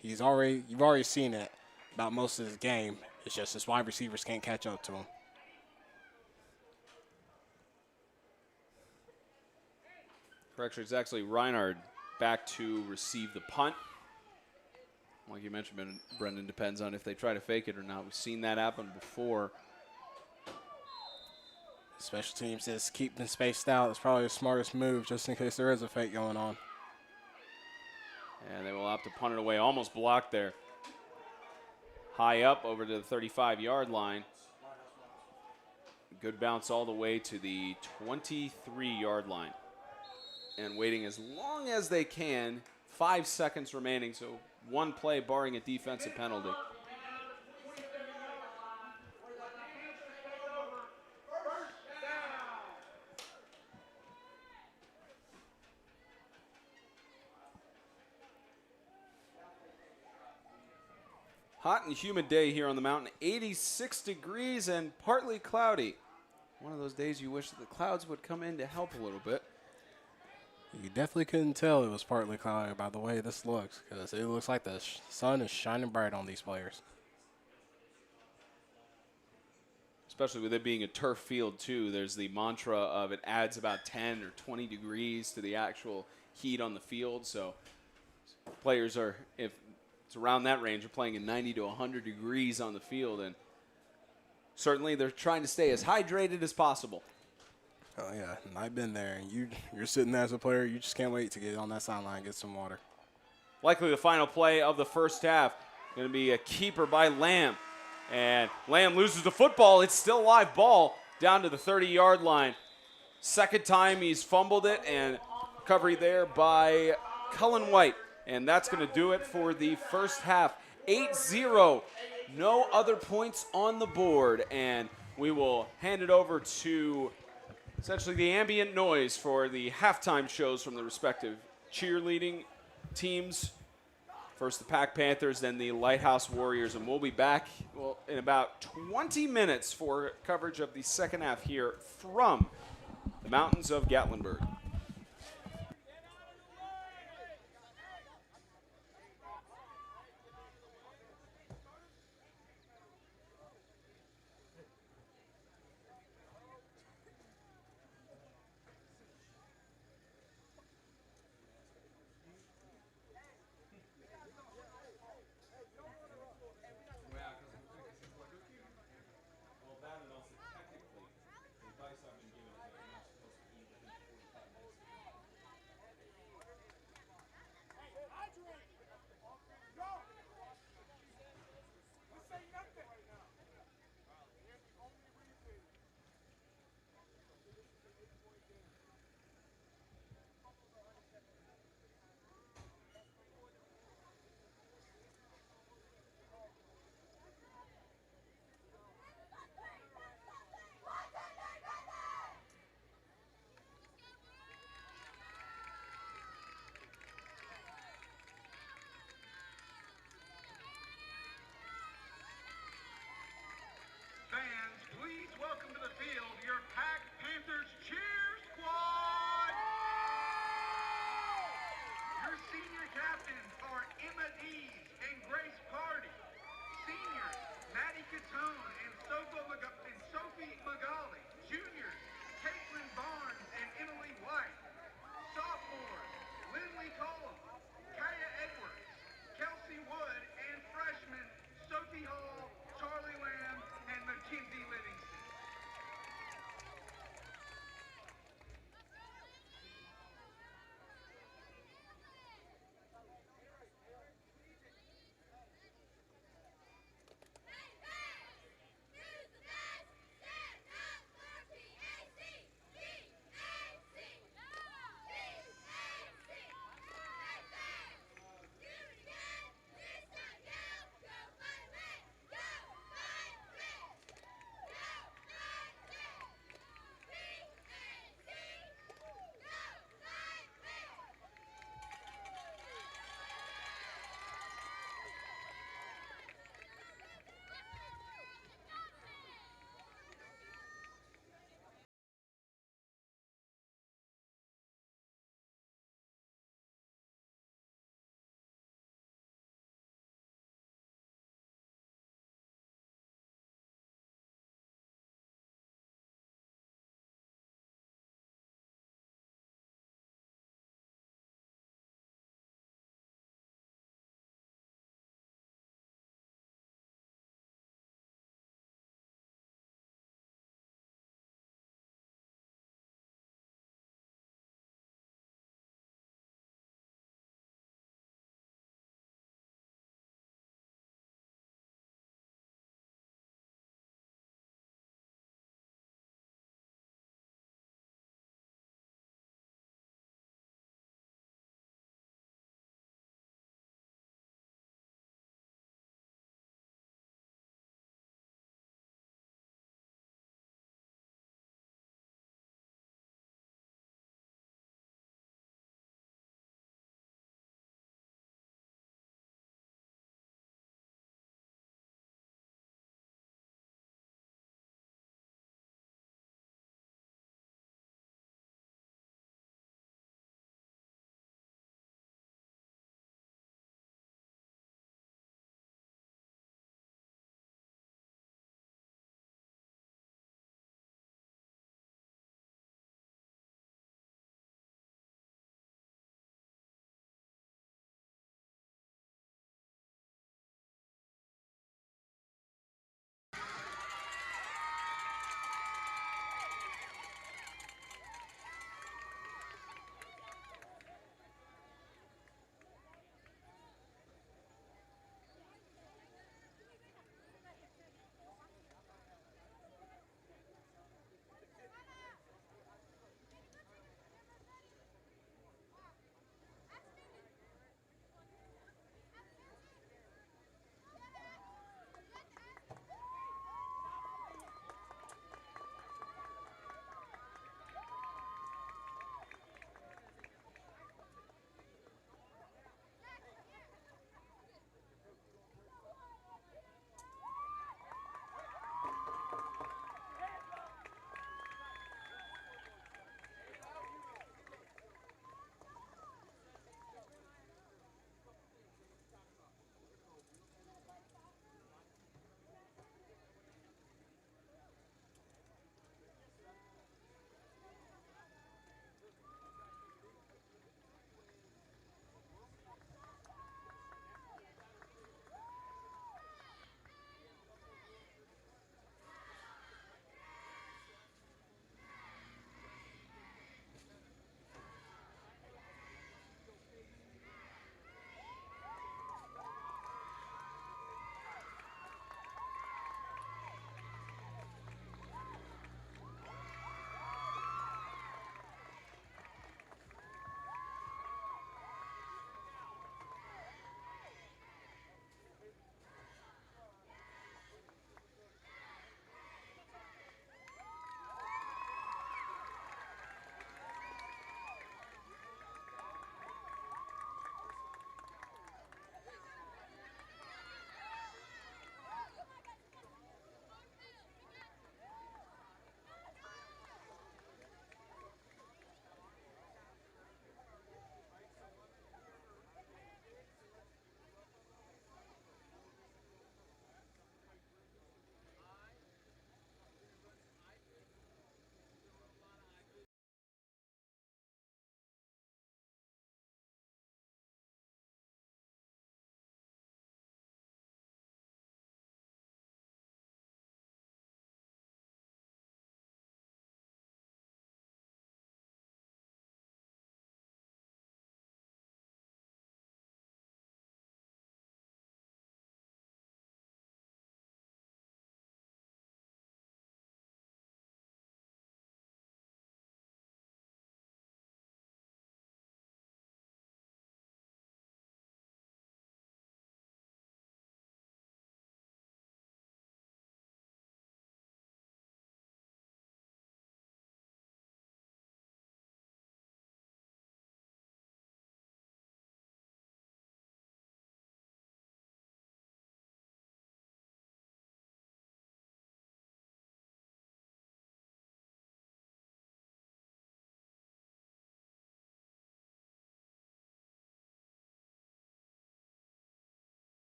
Speaker 1: You've already seen it about most of his game. It's just his wide receivers can't catch up to him.
Speaker 2: Correction, it's actually Reinhard back to receive the punt. Like you mentioned, Brendan, depends on if they try to fake it or not. We've seen that happen before.
Speaker 1: Special teams just keep them spaced out. It's probably the smartest move just in case there is a fake going on.
Speaker 2: And they will opt to punt it away. Almost blocked there. High up over to the 35-yard line. Good bounce all the way to the 23-yard line. And waiting as long as they can. 5 seconds remaining, so one play barring a defensive penalty. Hot and humid day here on the mountain. 86 degrees and partly cloudy. One of those days you wish that the clouds would come in to help a little bit.
Speaker 1: You definitely couldn't tell it was partly cloudy by the way this looks, because it looks like the sun is shining bright on these players.
Speaker 2: Especially with it being a turf field, too. There's the mantra of it adds about 10 or 20 degrees to the actual heat on the field. So players are, if it's around that range, are playing in 90 to 100 degrees on the field. And certainly they're trying to stay as hydrated as possible.
Speaker 1: Oh, yeah, and I've been there. And you're sitting there as a player. You just can't wait to get on that sideline and get some water.
Speaker 2: Likely the final play of the first half. Going to be a keeper by Lamb. And Lamb loses the football. It's still a live ball down to the 30-yard line. Second time he's fumbled it, and recovery there by Cullen White. And that's going to do it for the first half. 8-0. No other points on the board. And we will hand it over to essentially the ambient noise for the halftime shows from the respective cheerleading teams. First the PAC Panthers, then the Lighthouse Warriors, and we'll be back in about 20 minutes for coverage of the second half here from the mountains of Gatlinburg.
Speaker 3: Fans, please welcome to the field your PAC Panthers cheer squad! Your senior captains are Emma Dees and Grace Party. Seniors, Maddie Catone and Sophie Magali. Juniors, Caitlin Barnes and Emily White. Sophomores, Lindley Cullum, Kaya Edwards, Kelsey Wood, and freshmen, Sophie Hall, Charlie Lamb, and Mackenzie Livingston.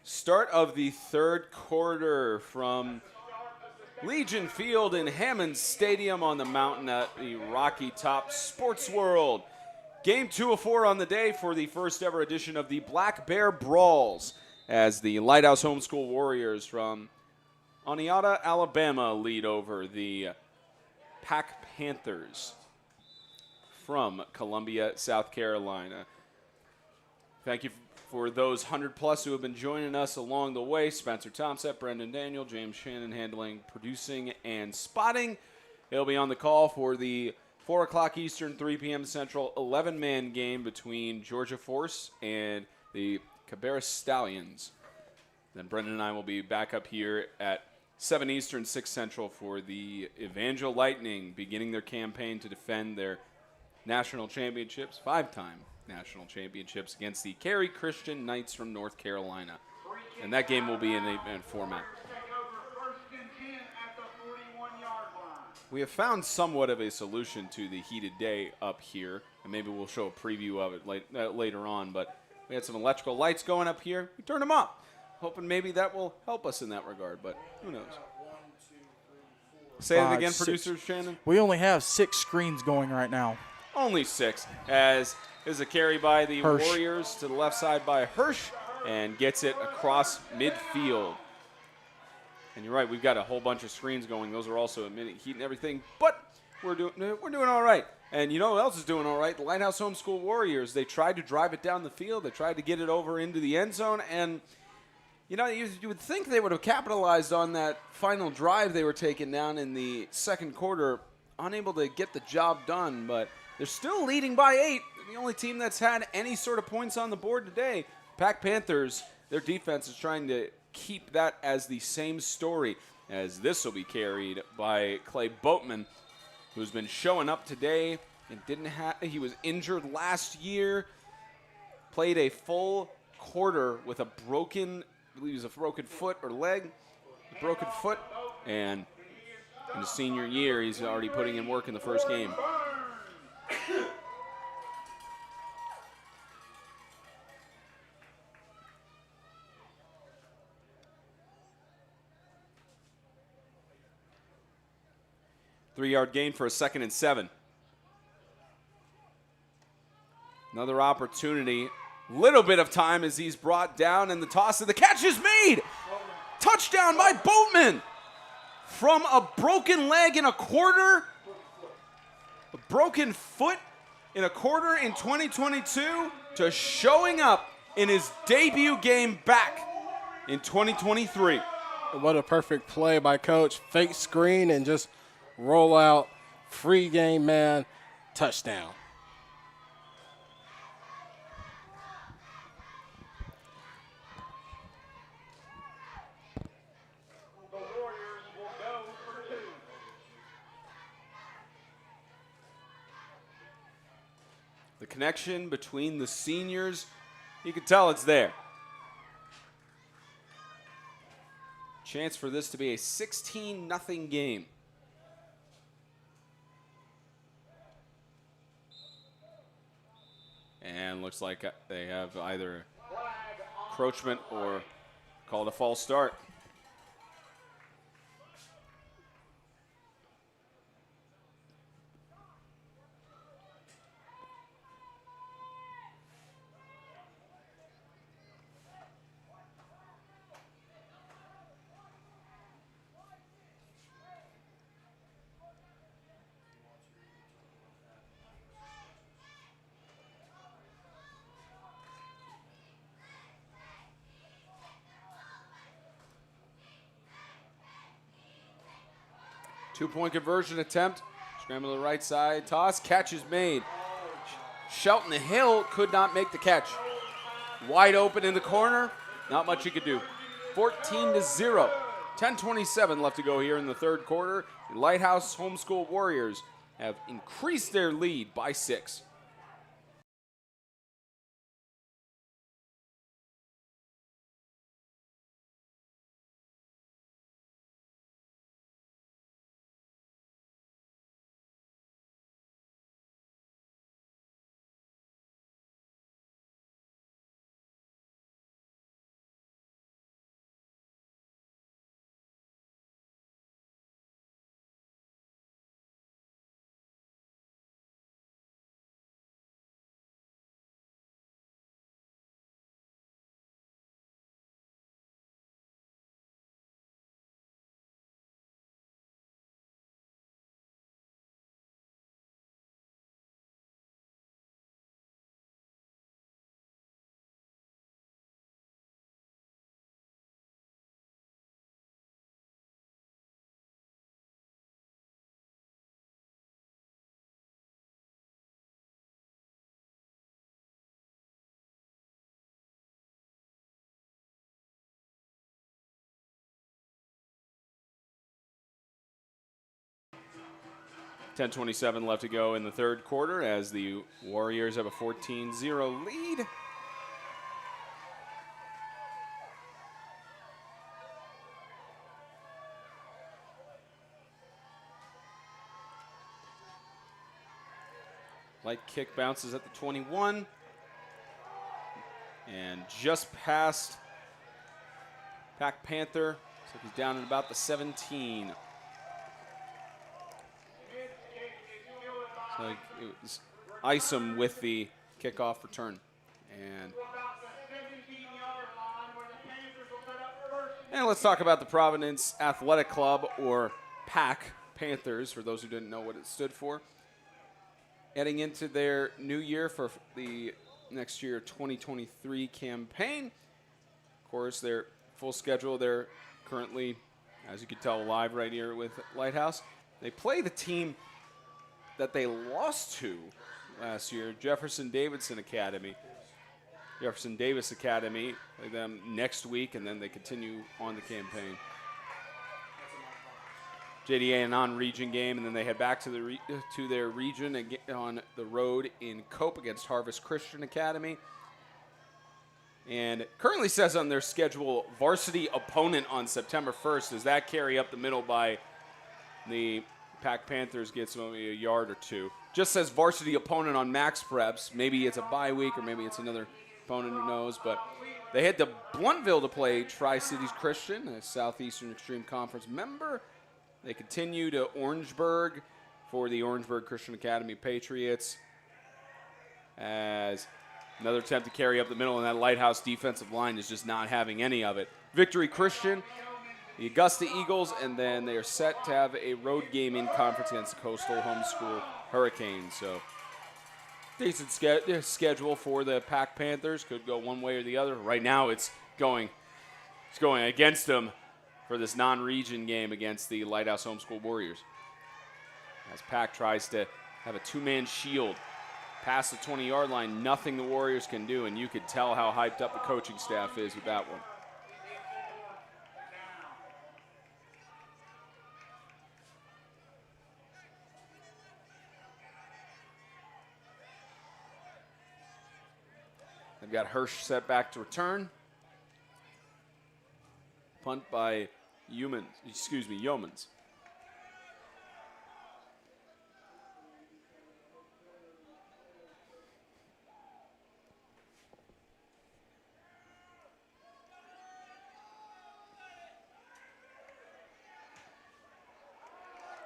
Speaker 2: Start of the third quarter from Legion Field in Hammond Stadium on the mountain at the Rocky Top Sports World. Game 2 of 4 on the day for the first ever edition of the Black Bear Brawls, as the Lighthouse Homeschool Warriors from Oneonta, Alabama lead over the PAC Panthers from Columbia, South Carolina. Thank you for those 100+ who have been joining us along the way. Spencer Thompson, Brendan Daniel, James Shannon handling producing and spotting. He'll be on the call for the 4 o'clock Eastern, 3 p.m. Central 11-man game between Georgia Force and the Cabarrus Stallions. Then Brendan and I will be back up here at 7 Eastern, 6 Central for the Evangel Lightning, beginning their campaign to defend their national championships, 5-time national championships, against the Cary Christian Knights from North Carolina. And that game will be in 8-man format. We have found somewhat of a solution to the heated day up here, and maybe we'll show a preview of it later on, but we had some electrical lights going up here. We turned them up, hoping maybe that will help us in that regard, but who knows. Say it again, producer Shannon.
Speaker 4: We only have 6 screens going right now.
Speaker 2: Only 6, as is a carry by the
Speaker 4: Hirsch.
Speaker 2: Warriors to the left side by Hirsch, and gets it across midfield. And you're right, we've got a whole bunch of screens going. Those are also emitting heat and everything, but we're doing all right. And you know who else is doing all right? The Lighthouse Homeschool Warriors. They tried to drive it down the field. They tried to get it over into the end zone, and you know, you would think they would have capitalized on that final drive they were taking down in the second quarter, unable to get the job done, but they're still leading by 8. The only team that's had any sort of points on the board today. PAC Panthers, their defense is trying to keep that as the same story, as this will be carried by Clay Boatman, who's been showing up today and he was injured last year, played a full quarter with a broken, I believe it was a broken foot or leg, a broken foot, and in his senior year, he's already putting in work in the first game. Three-yard gain for a 2nd and 7. Another opportunity. Little bit of time as he's brought down, and the toss of the catch is made. Touchdown by Boatman. From a broken leg in a quarter, a broken foot in a quarter in 2022, to showing up in his debut game back in 2023.
Speaker 1: What a perfect play by Coach. Fake screen and just roll out, free game man, touchdown.
Speaker 3: The Warriors will go for 2.
Speaker 2: The connection between the seniors, you can tell it's there. Chance for this to be a 16-0 game. And looks like they have either encroachment or called a false start. Two-point conversion attempt. Scramble to the right side. Toss. Catch is made. Shelton Hill could not make the catch. Wide open in the corner. Not much he could do. 14-0. 10:27 left to go here in the third quarter. The Lighthouse Homeschool Warriors have increased their lead by 6. 10:27 left to go in the third quarter as the Warriors have a 14-0 lead. Light kick bounces at the 21. And just past PAC Panther. So he's down at about the 17. So it was Isom with the kickoff return. And let's talk about the Providence Athletic Club, or PAC Panthers, for those who didn't know what it stood for. Heading into their new year for the next year 2023 campaign. Of course, their full schedule, they're currently, as you can tell, live right here with Lighthouse. They play the team that they lost to last year, Jefferson Davis Academy. Play them next week, and then they continue on the campaign. JDA a non-region game, and then they head back to their region on the road in Cope against Harvest Christian Academy. And it currently says on their schedule, varsity opponent on September 1st. Does that carry up the middle by the PAC Panthers gets maybe a yard or two? Just says varsity opponent on Max Preps. Maybe it's a bye week or maybe it's another opponent, who knows. But they head to Bluntville to play Tri-Cities Christian, a Southeastern Extreme Conference member. They continue to Orangeburg for the Orangeburg Christian Academy Patriots as another attempt to carry up the middle, and that Lighthouse defensive line is just not having any of it. Victory Christian, the Augusta Eagles, and then they are set to have a road game in conference against the Coastal Homeschool Hurricanes. So decent schedule for the PAC Panthers. Could go one way or the other. Right now it's going against them for this non-region game against the Lighthouse Homeschool Warriors. As PAC tries to have a two-man shield past the 20-yard line, nothing the Warriors can do, and you could tell how hyped up the coaching staff is with that one. They've got Hirsch set back to return. Punt by Yeomans.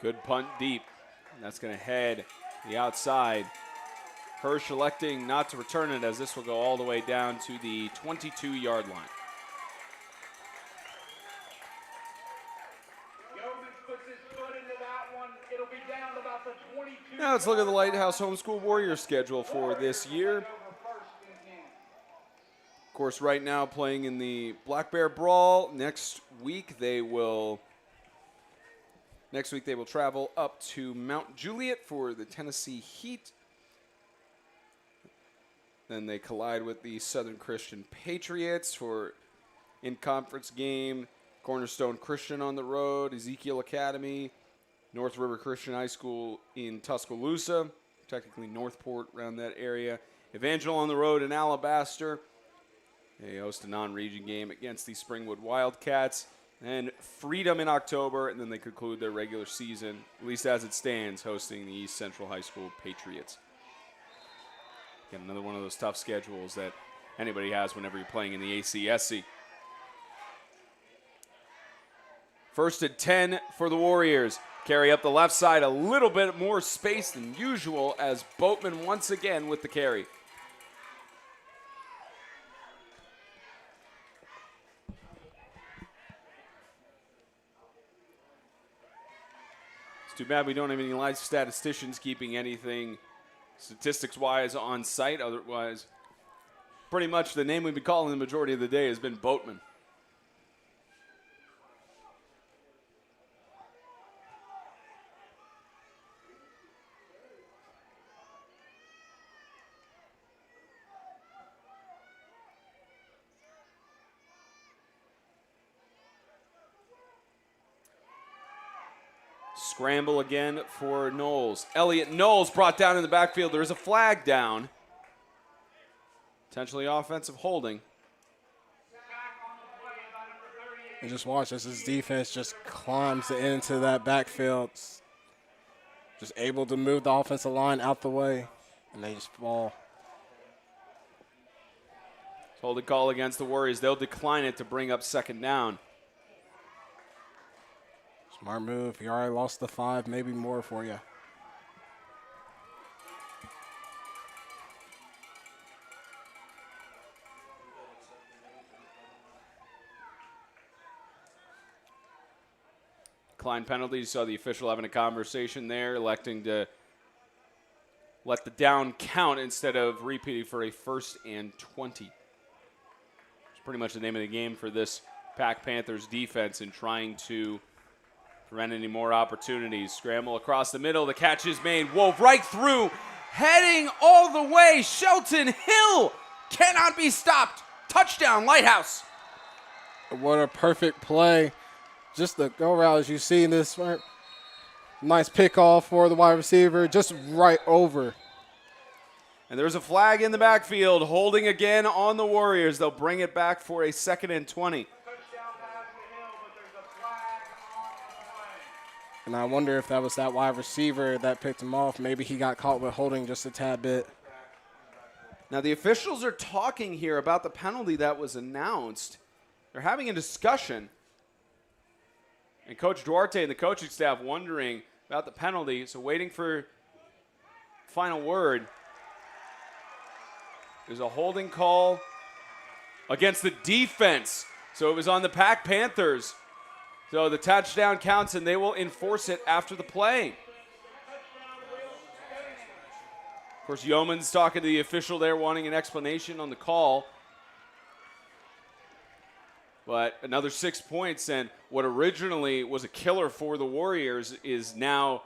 Speaker 2: Good punt deep. And that's going to head the outside. Hirsch electing not to return it, as this will go all the way down to the 22-yard line. Now let's look at the Lighthouse Homeschool Warriors schedule for this year. Of course, right now playing in the Black Bear Brawl. Next week they will travel up to Mount Juliet for the Tennessee Heat. Then they collide with the Southern Christian Patriots for in-conference game. Cornerstone Christian on the road, Ezekiel Academy, North River Christian High School in Tuscaloosa, technically Northport, around that area. Evangel on the road in Alabaster. They host a non-region game against the Springwood Wildcats. And Freedom in October, and then they conclude their regular season, at least as it stands, hosting the East Central High School Patriots. Again, another one of those tough schedules that anybody has whenever you're playing in the ACSC. 1st and 10 for the Warriors. Carry up the left side, a little bit more space than usual as Boatman once again with the carry. It's too bad we don't have any live statisticians keeping anything statistics-wise on site. Otherwise, pretty much the name we've been calling the majority of the day has been Boatman. Scramble again for Knowles. Elliott Knowles brought down in the backfield. There is a flag down. Potentially offensive holding.
Speaker 1: And just watch as his defense just climbs into that backfield. Just able to move the offensive line out the way. And they just fall.
Speaker 2: Holding call against the Warriors. They'll decline it to bring up second down.
Speaker 1: Smart move. You already lost the 5, maybe more for you.
Speaker 2: Decline penalty. You saw the official having a conversation there, electing to let the down count instead of repeating for a 1st and 20. It's pretty much the name of the game for this PAC Panthers defense in trying to prevent any more opportunities. Scramble across the middle. The catch is made. Wove right through. Heading all the way. Shelton Hill cannot be stopped. Touchdown, Lighthouse.
Speaker 1: What a perfect play. Just the go route as you see in this. Nice pick off for the wide receiver. Just right over.
Speaker 2: And there's a flag in the backfield. Holding again on the Warriors. They'll bring it back for a 2nd and 20.
Speaker 1: And I wonder if that was that wide receiver that picked him off. Maybe he got caught with holding just a tad bit.
Speaker 2: Now, the officials are talking here about the penalty that was announced. They're having a discussion. And Coach Duarte and the coaching staff wondering about the penalty, so waiting for final word. There's a holding call against the defense. So it was on the PAC Panthers. So the touchdown counts, and they will enforce it after the play. Of course, Yeoman's talking to the official there, wanting an explanation on the call. But another 6 points, and what originally was a killer for the Warriors is now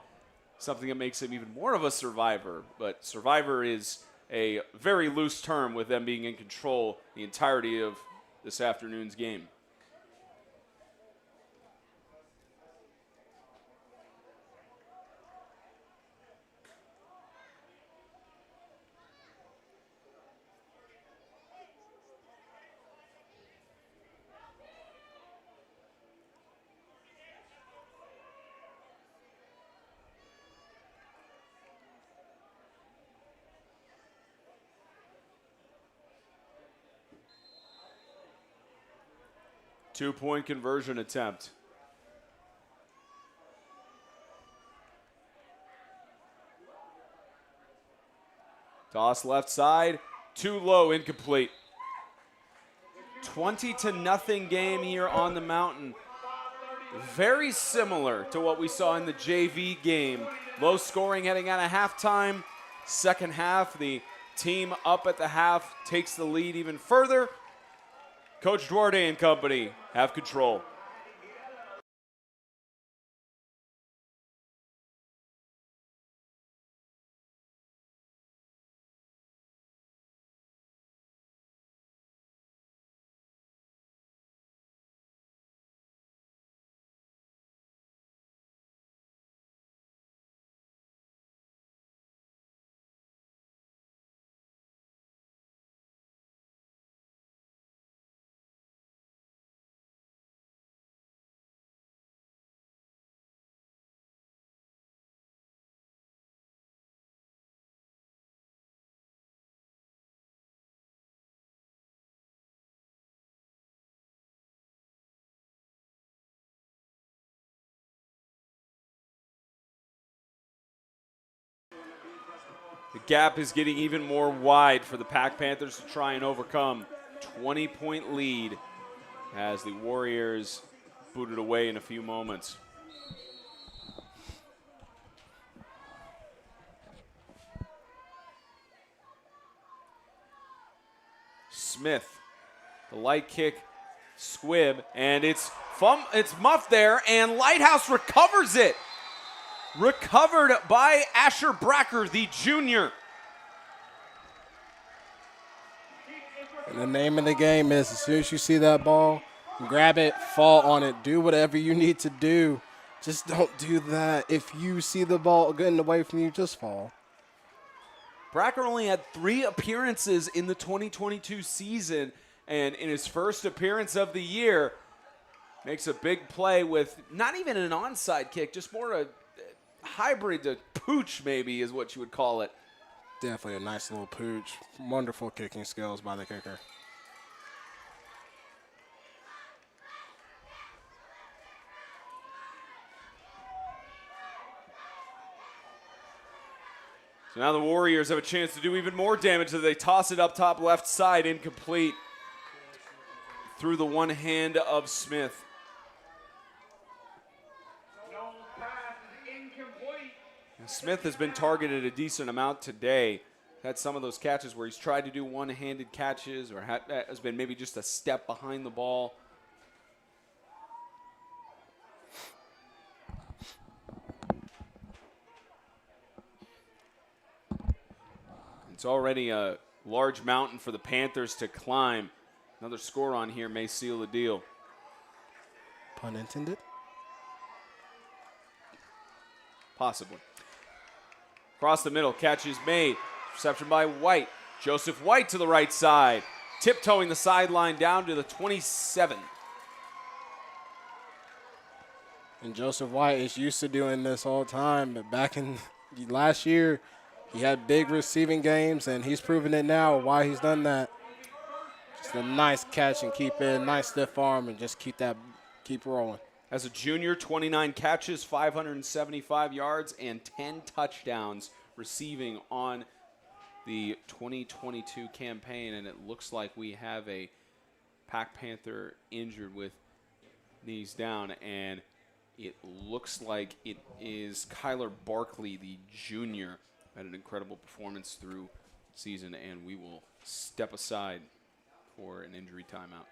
Speaker 2: something that makes them even more of a survivor. But survivor is a very loose term with them being in control the entirety of this afternoon's game. Two-point conversion attempt. Toss left side, too low, incomplete. 20-0 game here on the mountain. Very similar to what we saw in the JV game. Low scoring heading out of halftime. Second half, the team up at the half takes the lead even further. Coach Duarte and company have control. The gap is getting even more wide for the PAC Panthers to try and overcome. 20-point lead as the Warriors booted away in a few moments. Smith, the light kick, squib, and it's muffed there, and Lighthouse recovers it. Recovered by Asher Bracker, the junior.
Speaker 1: And the name of the game is as soon as you see that ball, grab it, fall on it, do whatever you need to do.
Speaker 5: Just don't do that. If you see the ball getting away from you, just fall.
Speaker 2: Bracker only had 3 appearances in the 2022 season, and in his first appearance of the year, makes a big play with not even an onside kick, just more a hybrid to pooch, maybe, is what you would call it.
Speaker 5: Definitely a nice little pooch. Wonderful kicking skills by the kicker.
Speaker 2: So now the Warriors have a chance to do even more damage as they toss it up top left side, incomplete through the one hand of Smith.
Speaker 3: No pass is incomplete.
Speaker 2: And Smith has been targeted a decent amount today. Had some of those catches where he's tried to do one-handed catches or has been maybe just a step behind the ball. It's already a large mountain for the Panthers to climb. Another score on here may seal the deal.
Speaker 5: Pun intended.
Speaker 2: Possibly. Across the middle, catch is made. Reception by White. Joseph White to the right side. Tiptoeing the sideline down to the 27.
Speaker 5: And Joseph White is used to doing this all the time, but back in last year, he had big receiving games, and he's proven it now why he's done that. Just a nice catch and keep in, nice stiff arm, and just keep rolling.
Speaker 2: As a junior, 29 catches, 575 yards, and 10 touchdowns receiving on the 2022 campaign. And it looks like we have a PAC Panther injured with knees down, and it looks like it is Kyler Barkley, the junior. Had an incredible performance through season, and we will step aside for an injury timeout.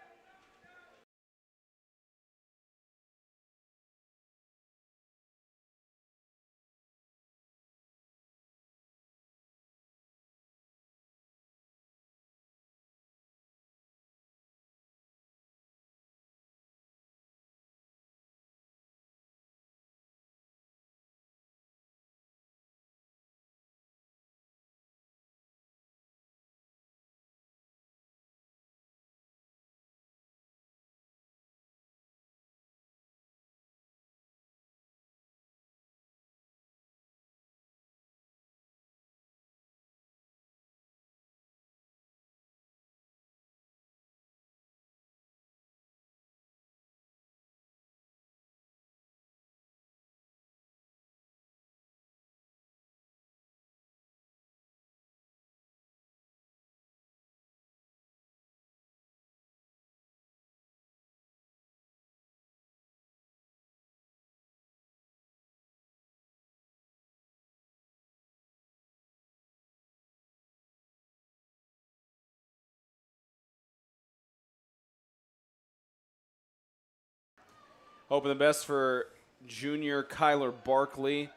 Speaker 2: Hoping the best for junior Kyler Barkley.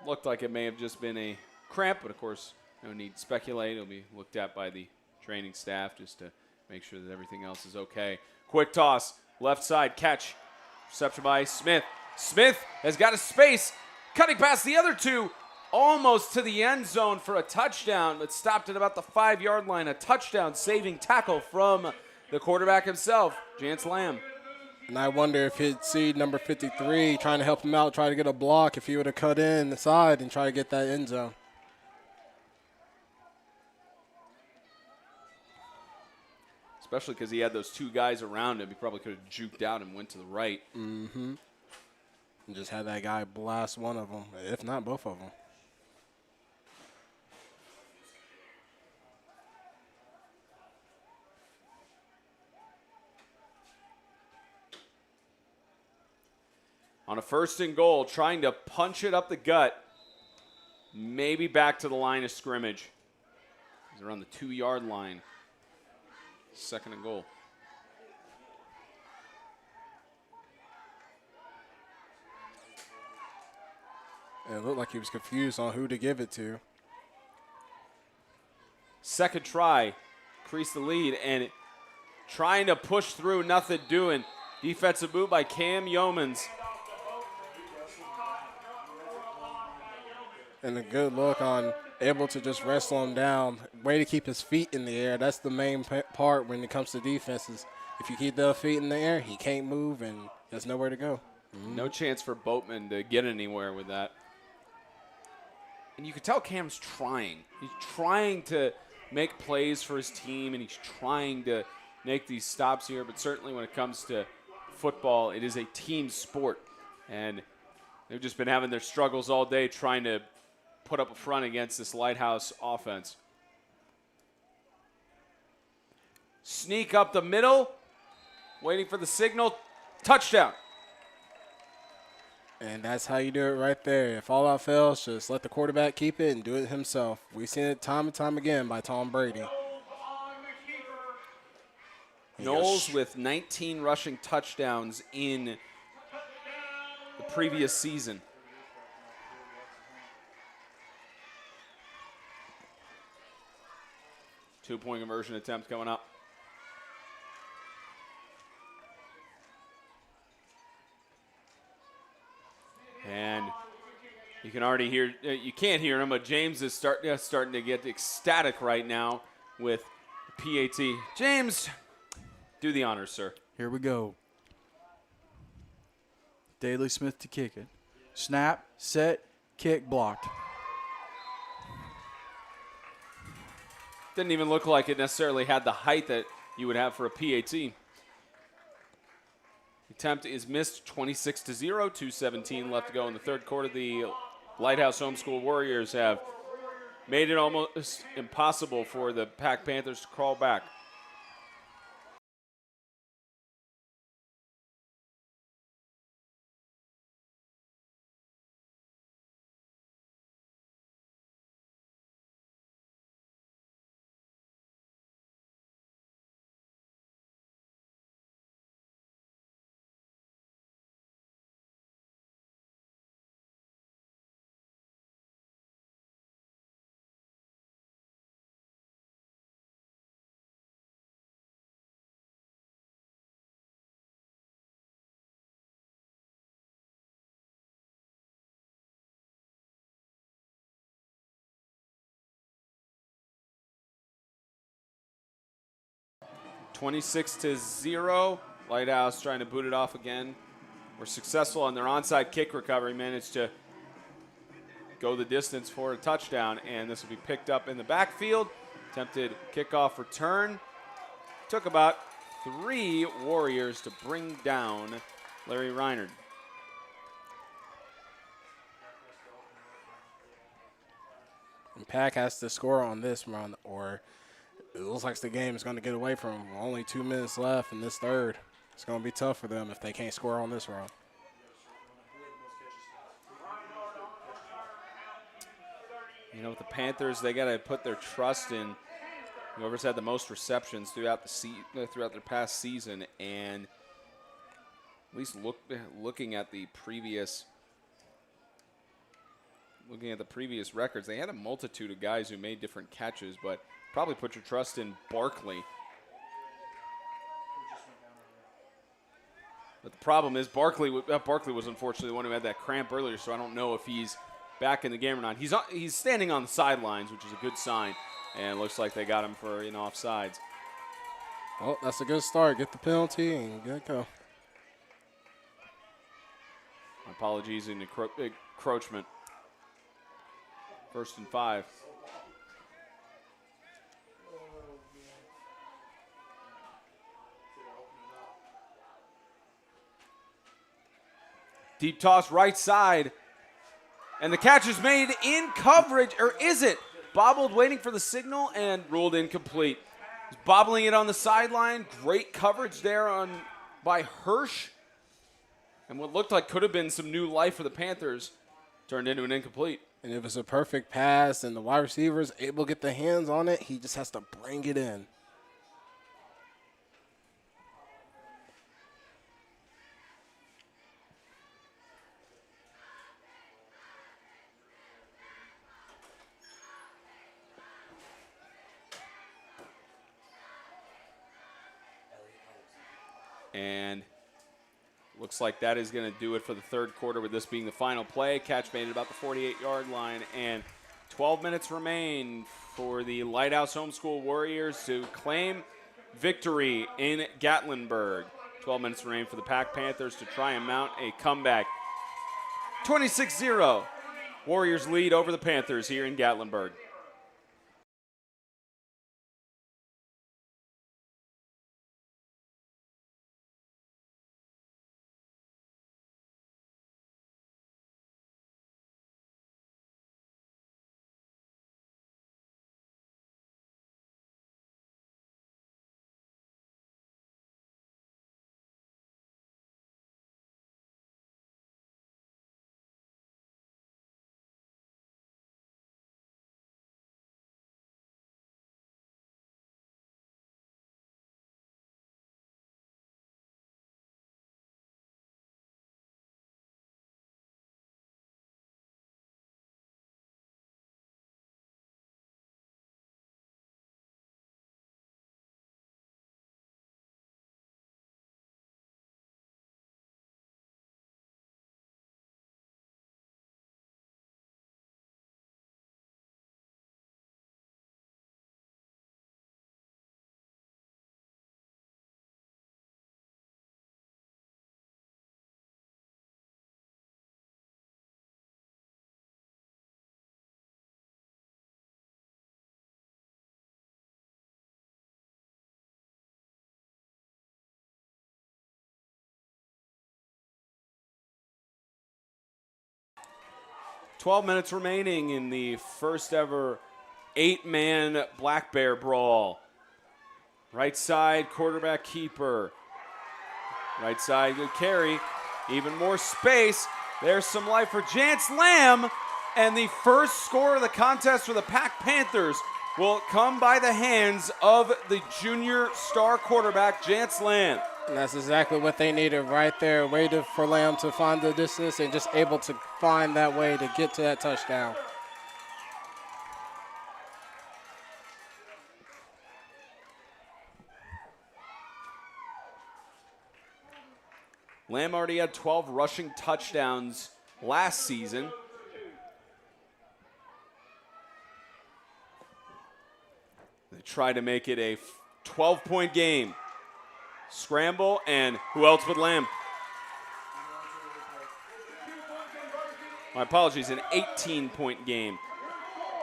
Speaker 2: Looked like it may have just been a cramp, but of course, no need to speculate. It'll be looked at by the training staff just to make sure that everything else is okay. Quick toss, left side, catch. Reception by Smith. Smith has got a space, cutting past the other two, almost to the end zone for a touchdown, but stopped at about the 5-yard line. A touchdown saving tackle from the quarterback himself, Jance Lamb.
Speaker 5: And I wonder if he'd see number 53 trying to help him out, try to get a block, if he would have cut in the side and try to get that end zone.
Speaker 2: Especially because he had those two guys around him. He probably could have juked out and went to the right.
Speaker 5: Mm-hmm. And just had that guy blast one of them, if not both of them.
Speaker 2: On a 1st and goal, trying to punch it up the gut. Maybe back to the line of scrimmage. They're on the 2-yard line. 2nd and goal.
Speaker 5: And it looked like he was confused on who to give it to.
Speaker 2: Second try, increase the lead, and trying to push through, nothing doing. Defensive move by Cam Yeomans.
Speaker 5: And a good look on able to just wrestle him down. Way to keep his feet in the air. That's the main part when it comes to defenses. If you keep the feet in the air, he can't move and there's nowhere to go.
Speaker 2: No chance for Boatman to get anywhere with that. And you can tell Cam's trying. He's trying to make plays for his team, and he's trying to make these stops here. But certainly when it comes to football, it is a team sport. And they've just been having their struggles all day trying to put up a front against this Lighthouse offense. Sneak up the middle, waiting for the signal. Touchdown.
Speaker 5: And that's how you do it right there. If all out fails, just let the quarterback keep it and do it himself. We've seen it time and time again by Tom Brady.
Speaker 2: Knowles with 19 rushing touchdowns in the previous season. Two-point conversion attempt coming up. And you can already hear, you can't hear him, but James is starting to get ecstatic right now with PAT. James, do the honors, sir.
Speaker 4: Here we go. Daley Smith to kick it. Snap, set, kick, blocked.
Speaker 2: Didn't even look like it necessarily had the height that you would have for a PAT. Attempt is missed, 26-0, 2:17 left to go in the third quarter. The Lighthouse Homeschool Warriors have made it almost impossible for the PAC Panthers to crawl back. (26-0). Lighthouse trying to boot it off again. Were successful on their onside kick recovery, managed to go the distance for a touchdown, and this will be picked up in the backfield. Attempted kickoff return. Took about 3 Warriors to bring down Larry Reinard.
Speaker 5: And PAC has to score on this run, or it looks like the game is going to get away from them. Only 2 minutes left in this third. It's going to be tough for them if they can't score on this run.
Speaker 2: You know, with the Panthers, they got to put their trust in whoever's had the most receptions throughout throughout their past season, and at least looking at the previous records, they had a multitude of guys who made different catches, but probably put your trust in Barkley. But the problem is Barkley was unfortunately the one who had that cramp earlier, so I don't know if he's back in the game or not. He's standing on the sidelines, which is a good sign, and it looks like they got him for offsides.
Speaker 5: Well, that's a good start. Get the penalty and get go.
Speaker 2: My apologies in encroachment. 1st and 5. Deep toss right side. And the catch is made in coverage, or is it? Bobbled waiting for the signal and ruled incomplete. He's bobbling it on the sideline. Great coverage there by Hirsch. And what looked like could have been some new life for the Panthers turned into an incomplete.
Speaker 5: And it was a perfect pass, and the wide receiver is able to get the hands on it. He just has to bring it in.
Speaker 2: And looks like that is going to do it for the third quarter, with this being the final play. Catch made at about the 48-yard line, and 12 minutes remain for the Lighthouse Homeschool Warriors to claim victory in Gatlinburg. 12 minutes remain for the PAC Panthers to try and mount a comeback. 26-0. Warriors lead over the Panthers here in Gatlinburg. Twelve minutes remaining in the first ever 8-man Black Bear Brawl. Right side, quarterback keeper. Right side, good carry. Even more space. There's some life for Jance Lamb. And the first score of the contest for the PAC Panthers will come by the hands of the junior star quarterback, Jance Lamb.
Speaker 5: And that's exactly what they needed right there. Waited for Lamb to find the distance and just able to find that way to get to that touchdown.
Speaker 2: Lamb already had 12 rushing touchdowns last season. They try to make it a 12-point game. Scramble, and who else but Lamb? My apologies, an 18-point game.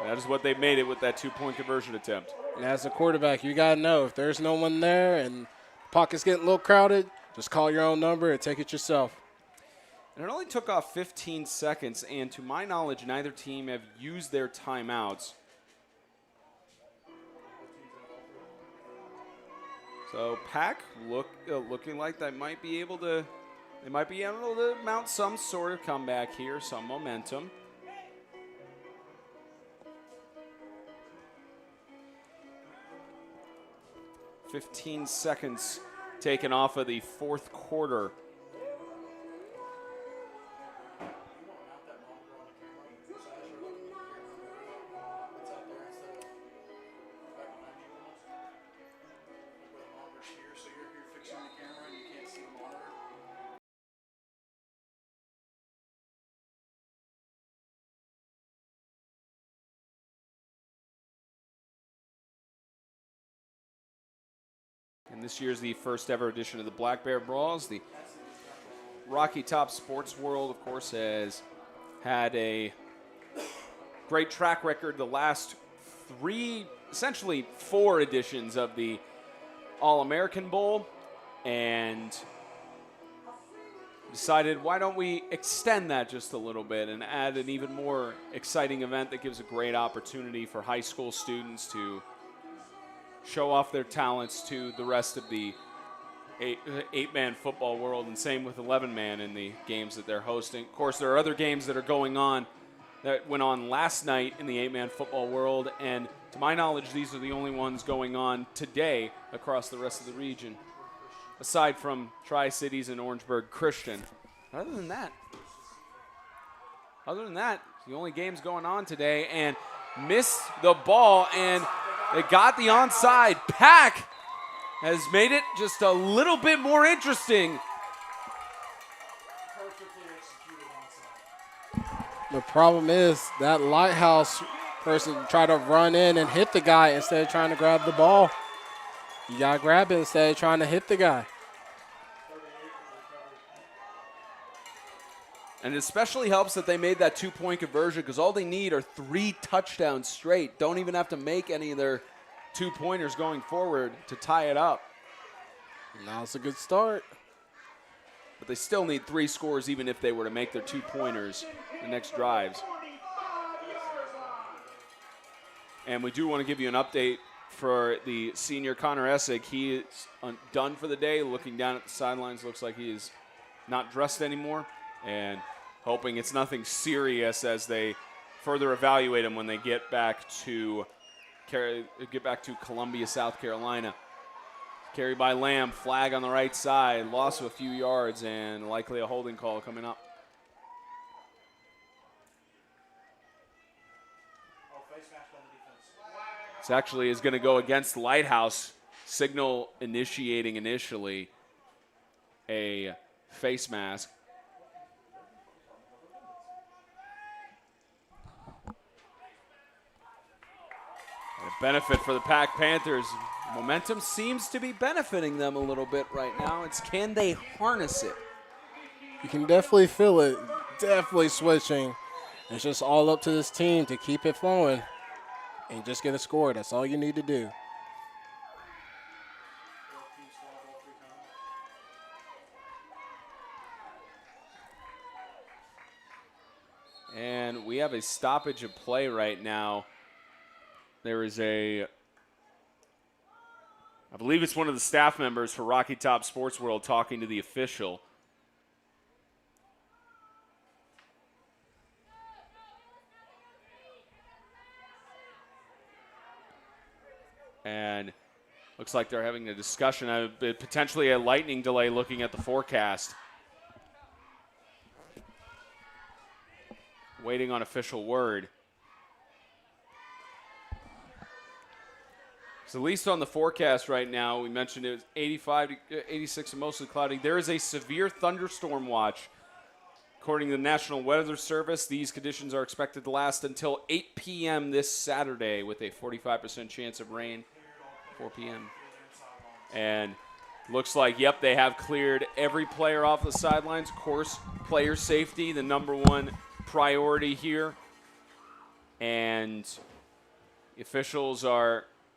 Speaker 2: That is what they made it with that 2-point conversion attempt.
Speaker 5: And as a quarterback, you got to know if there's no one there and the pocket's getting a little crowded, just call your own number and take it yourself.
Speaker 2: And it only took off 15 seconds, and to my knowledge, neither team have used their timeouts. So PAC looking like they might be able to mount some sort of comeback here, some momentum. "15 seconds taken off of the fourth quarter. And this year's the first ever edition of the Black Bear Brawls. The Rocky Top Sports World, of course, has had a great track record the last essentially four editions of the All-American Bowl, and decided, why don't we extend that just a little bit and add an even more exciting event that gives a great opportunity for high school students to show off their talents to the rest of the eight-man football world, and same with 11-man in the games that they're hosting. Of course, there are other games that are going on that went on last night in the eight-man football world, and to my knowledge, these are the only ones going on today across the rest of the region, aside from Tri-Cities and Orangeburg Christian. Other than that, the only games going on today, and missed the ball, and they got the onside. PAC has made it just a little bit more interesting
Speaker 5: The problem is that Lighthouse person tried to run in and hit the guy instead of trying to grab the ball. You got to grab it instead of trying to hit the guy.
Speaker 2: And it especially helps that they made that 2-point conversion because all they need are 3 touchdowns straight. Don't even have to make any of their 2-pointers going forward to tie it up.
Speaker 5: Now it's a good start.
Speaker 2: But they still need 3 scores even if they were to make their 2-pointers the next drives. And we do want to give you an update for the senior Connor Essig. He is done for the day. Looking down at the sidelines, looks like he is not dressed anymore. And hoping it's nothing serious as they further evaluate him when they get back to Columbia, South Carolina. Carry by Lamb, flag on the right side, loss of a few yards, and likely a holding call coming up. This actually is going to go against Lighthouse. Signal initiating initially a face mask. And a benefit for the PAC Panthers. Momentum seems to be benefiting them a little bit right now. It's can they harness it?
Speaker 5: You can definitely feel it. Definitely switching. It's just all up to this team to keep it flowing and just get a score. That's all you need to do.
Speaker 2: And we have a stoppage of play right now. There is I believe it's one of the staff members for Rocky Top Sports World talking to the official. And looks like they're having a discussion, potentially a lightning delay looking at the forecast. Waiting on official word. So at least on the forecast right now, we mentioned it was 85 to 86 and mostly cloudy. There is a severe thunderstorm watch. According to the National Weather Service, these conditions are expected to last until 8 p.m. this Saturday with a 45% chance of rain, 4 p.m. And looks like, yep, they have cleared every player off the sidelines. Of course, player safety, the number one priority here. And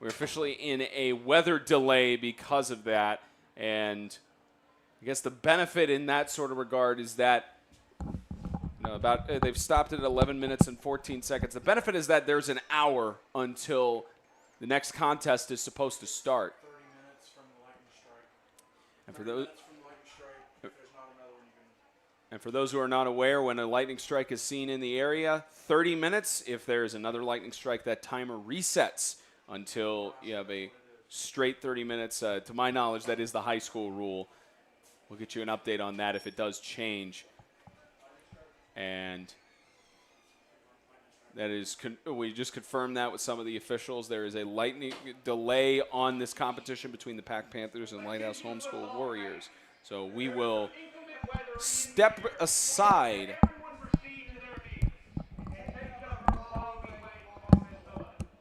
Speaker 2: we're officially in a weather delay because of that. And I guess the benefit in that sort of regard is that they've stopped it at 11 minutes and 14 seconds. The benefit is that there's an hour until the next contest is supposed to start.
Speaker 4: 30 minutes from the lightning strike.
Speaker 2: And for those
Speaker 4: From the lightning strike, if there's not another one, you can.
Speaker 2: And for those who are not aware, when a lightning strike is seen in the area, 30 minutes. If there's another lightning strike, that timer resets until you have a straight 30 minutes. To my knowledge, that is the high school rule. We'll get you an update on that if it does change. And that is, we just confirmed that with some of the officials. There is a lightning delay on this competition between the PAC Panthers and Lighthouse Homeschool Warriors. So we will step aside.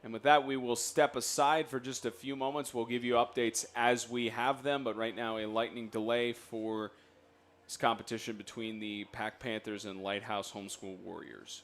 Speaker 2: And with that, we will step aside for just a few moments. We'll give you updates as we have them, but right now a lightning delay for this competition between the PAC Panthers and Lighthouse Homeschool Warriors.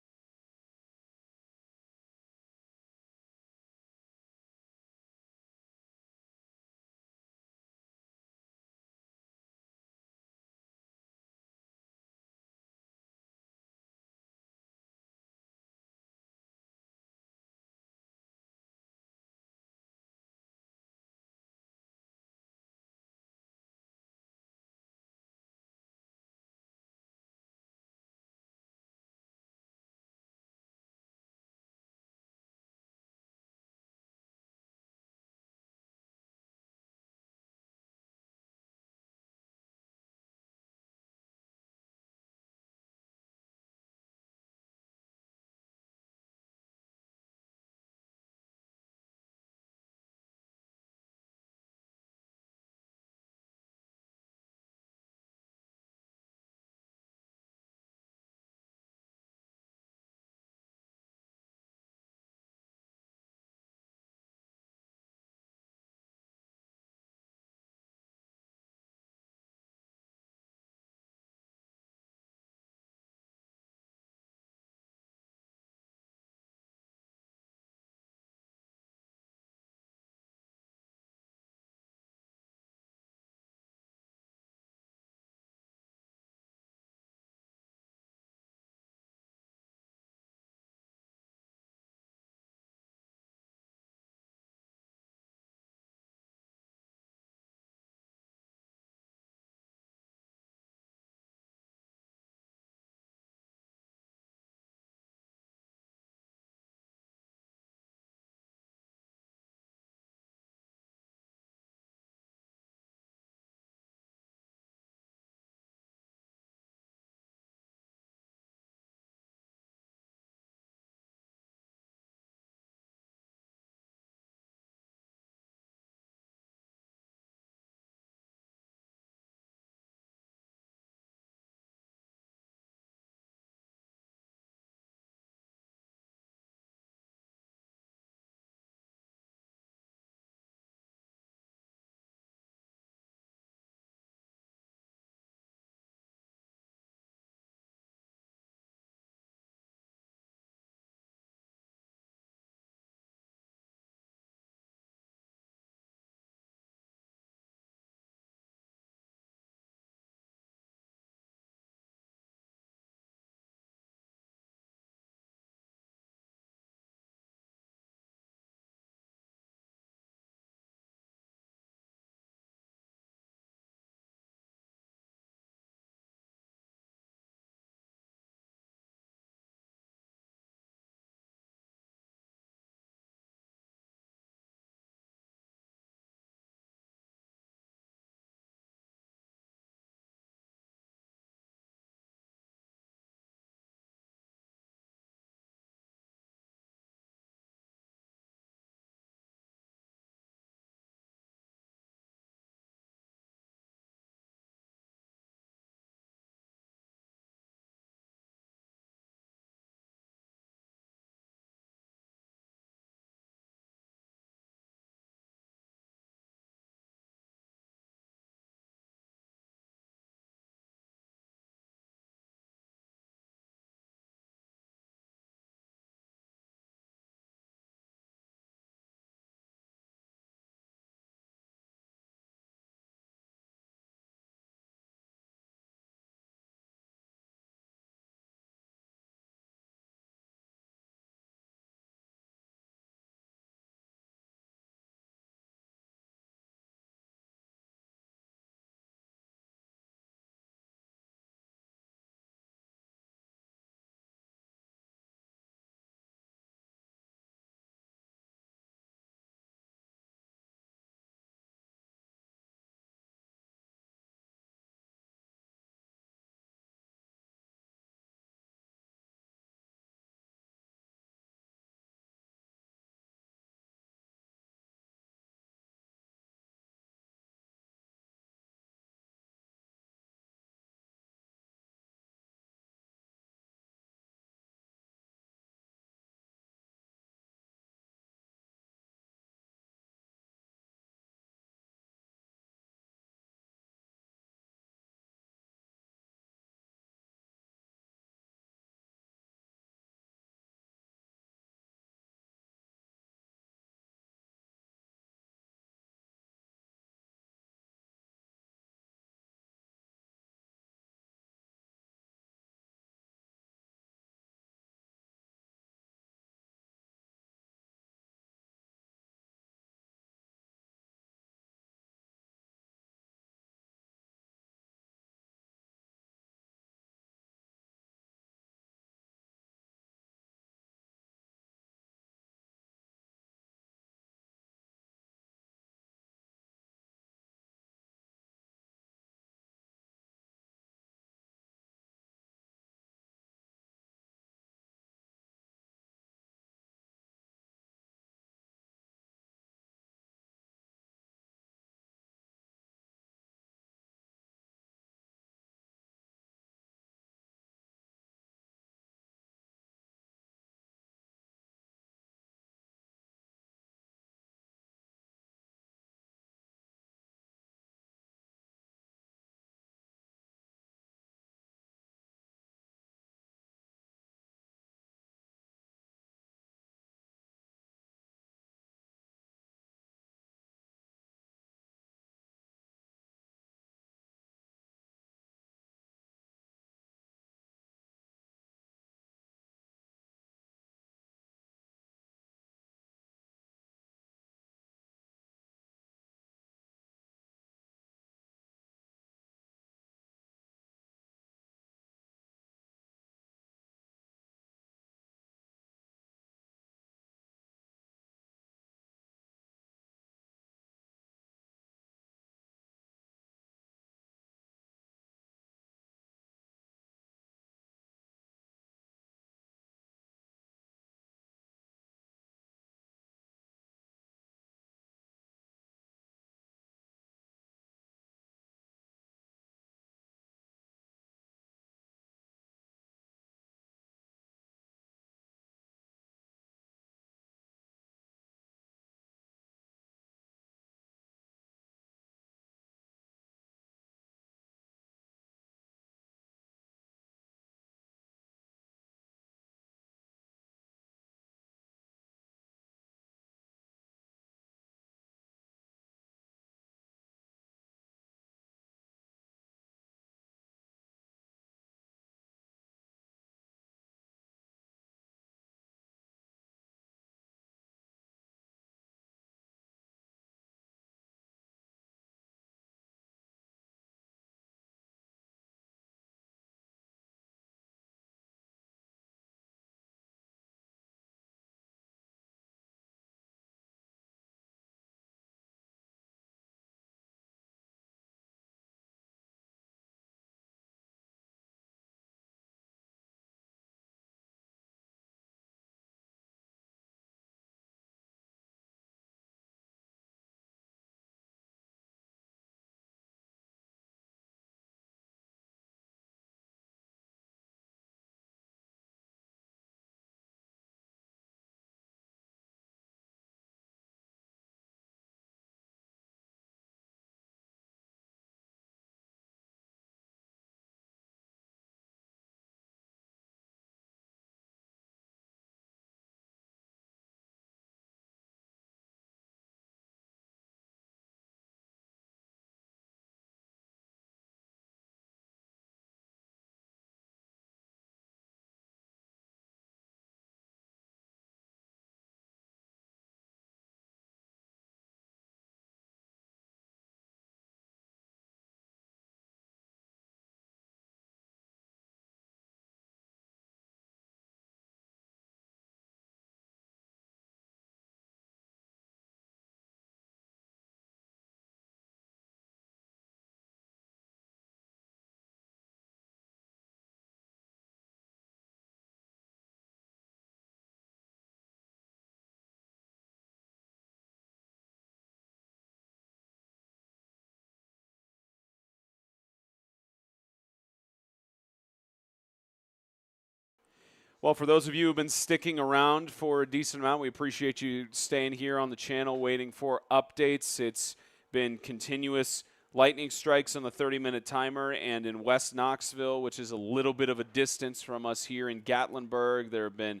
Speaker 2: Well, for those of you who've been sticking around for a decent amount, we appreciate you staying here on the channel waiting for updates. It's been continuous lightning strikes on the 30-minute timer, and in West Knoxville, which is a little bit of a distance from us here in Gatlinburg, there have been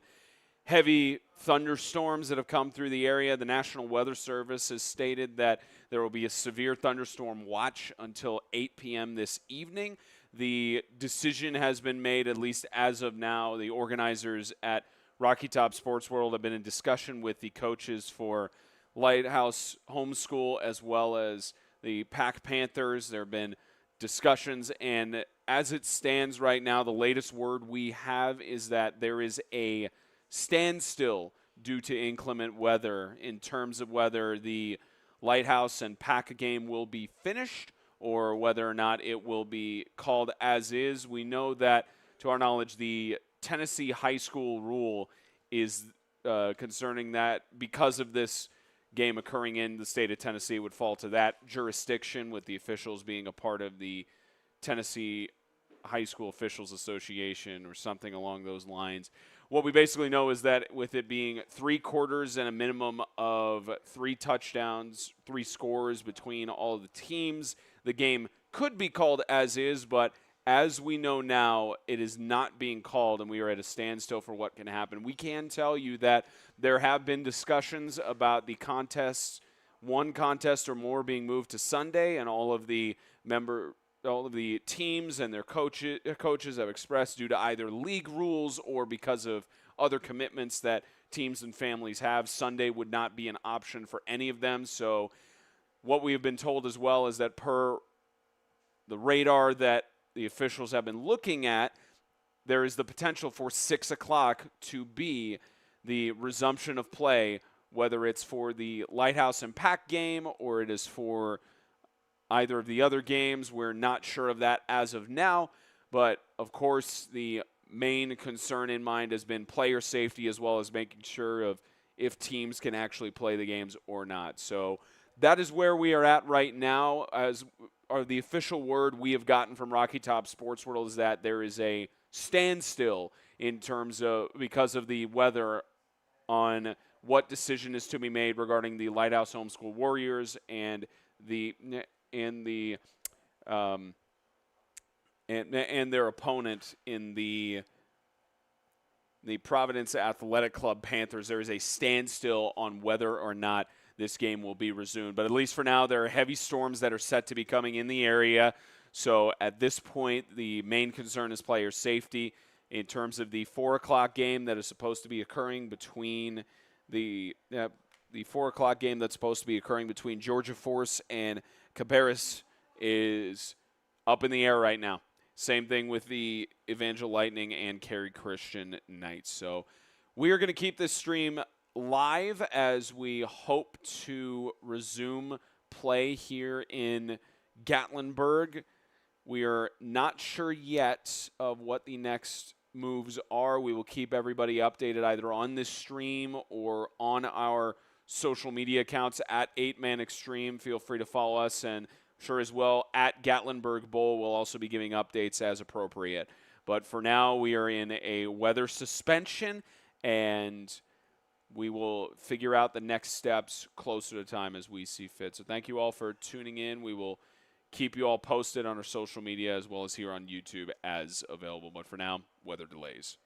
Speaker 2: heavy thunderstorms that have come through the area. The National Weather Service has stated that there will be a severe thunderstorm watch until 8 p.m. this evening. The decision has been made, at least as of now. The organizers at Rocky Top Sports World have been in discussion with the coaches for Lighthouse Homeschool as well as the PAC Panthers. There have been discussions, and as it stands right now, the latest word we have is that there is a standstill due to inclement weather in terms of whether the Lighthouse and PAC game will be finished or whether or not it will be called as is. We know that, to our knowledge, the Tennessee high school rule is concerning that because of this game occurring in the state of Tennessee, it would fall to that jurisdiction, with the officials being a part of the Tennessee High School Officials Association or something along those lines. What we basically know is that with it being 3 quarters and a minimum of 3 touchdowns, 3 scores between all of the teams, the game could be called as is, but as we know now, it is not being called, and we are at a standstill for what can happen. We can tell you that there have been discussions about the contests, one contest or more being moved to Sunday, and all of the teams and their coaches have expressed, due to either league rules or because of other commitments that teams and families have, Sunday would not be an option for any of them. So what we have been told as well is that per the radar that the officials have been looking at, there is the potential for 6 o'clock to be the resumption of play, whether it's for the Lighthouse and PAC game or it is for either of the other games. We're not sure of that as of now, but of course the main concern in mind has been player safety, as well as making sure of if teams can actually play the games or not. So that is where we are at right now. As are the official word we have gotten from Rocky Top Sports World is that there is a standstill in terms of, because of the weather, on what decision is to be made regarding the Lighthouse Homeschool Warriors and their opponent in the Providence Athletic Club Panthers. There is a standstill on whether or not this game will be resumed. But at least for now, there are heavy storms that are set to be coming in the area. So at this point, the main concern is player safety. In terms of the 4 o'clock game that is supposed to be occurring between the 4 o'clock game that's supposed to be occurring between Georgia Force and Cabarrus is up in the air right now. Same thing with the Evangel Lightning and Cary Christian Knights. So we are going to keep this stream live as we hope to resume play here in Gatlinburg. We are not sure yet of what the next moves are. We will keep everybody updated either on this stream or on our social media accounts at 8Man Extreme. Feel free to follow us, and sure as well at Gatlinburg Bowl. We'll also be giving updates as appropriate. But for now, we are in a weather suspension, and we will figure out the next steps closer to time as we see fit. So thank you all for tuning in. We will keep you all posted on our social media as well as here on YouTube as available. But for now, weather delays.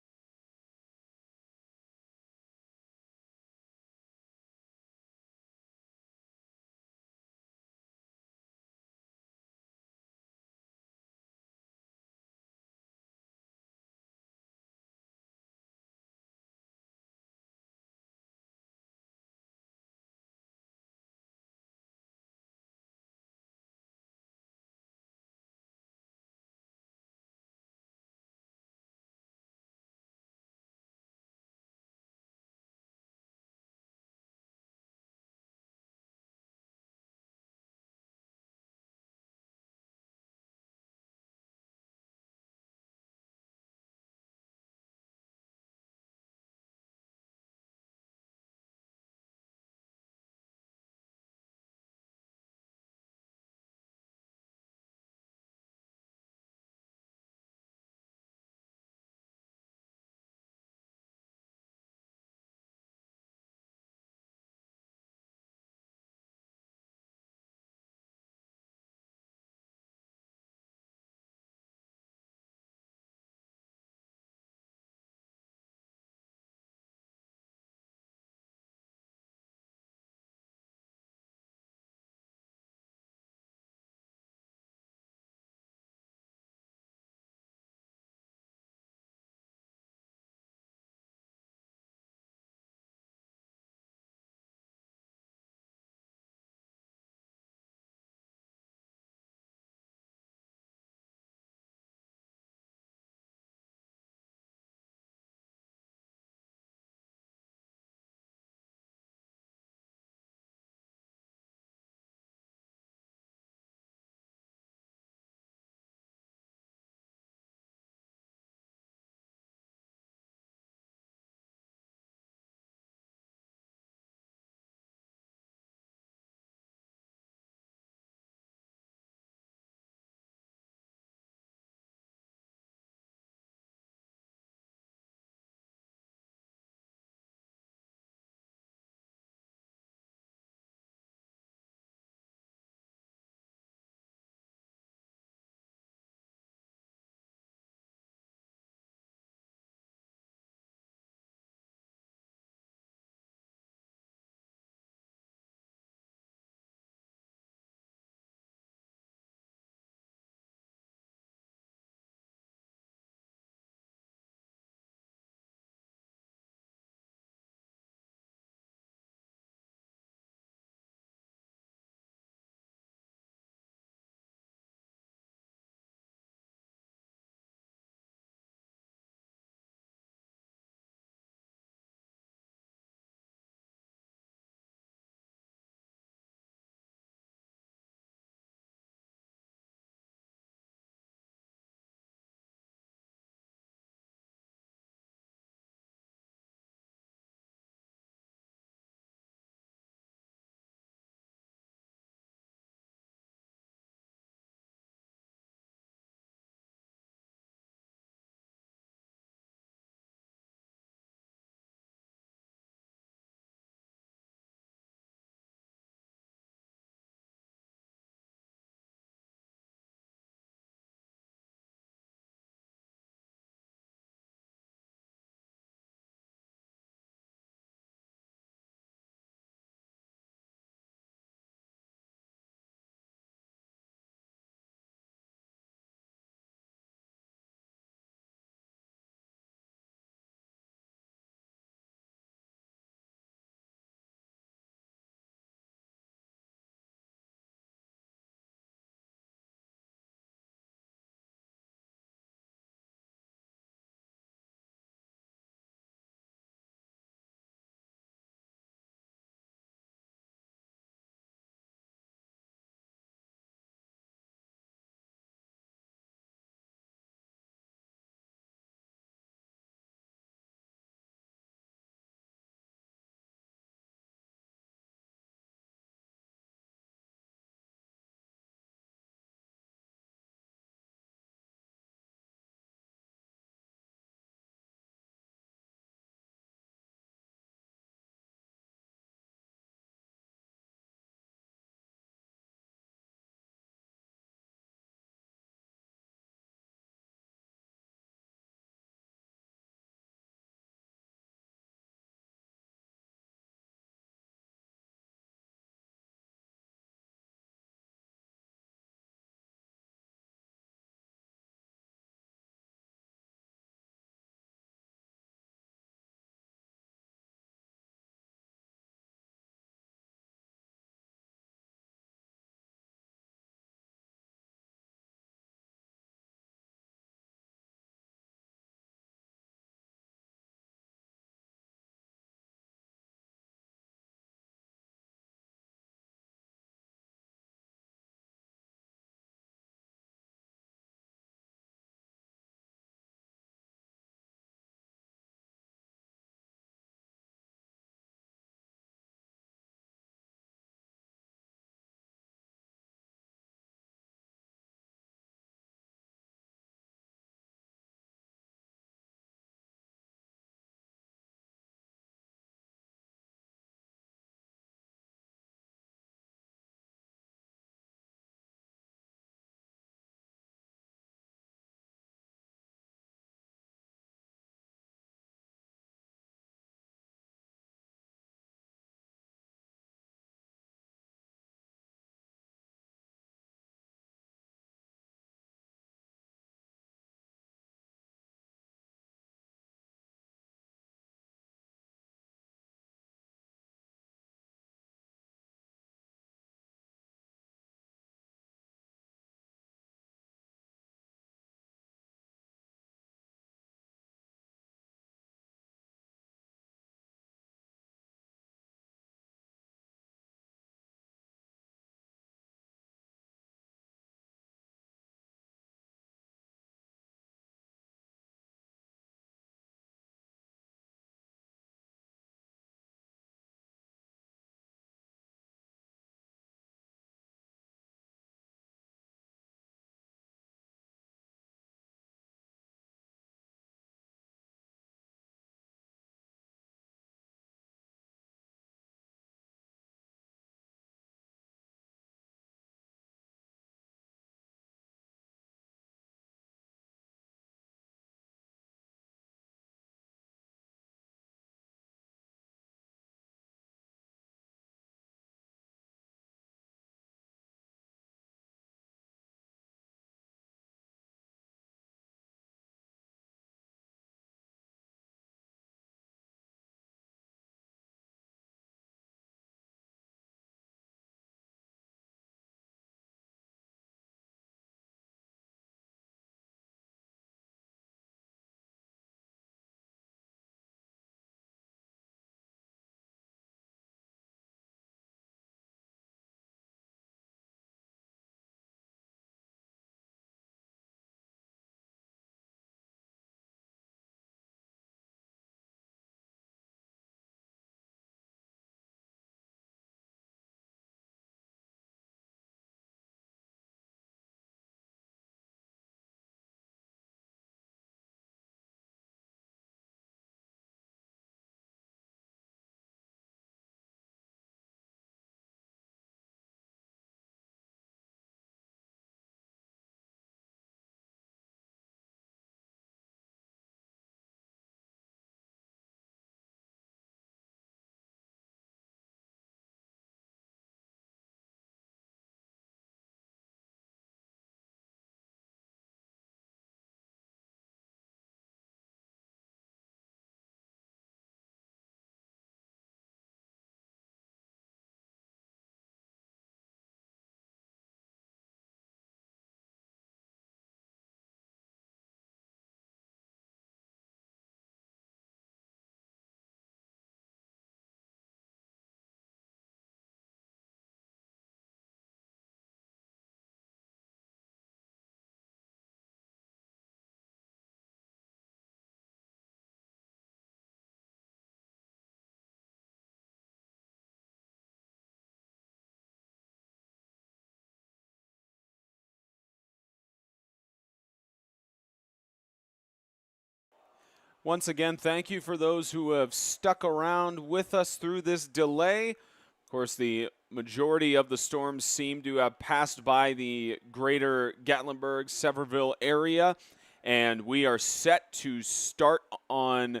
Speaker 2: Once again, thank you for those who have stuck around with us through this delay. Of course, the majority of the storms seem to have passed by the greater Gatlinburg, Sevierville area, and we are set to start on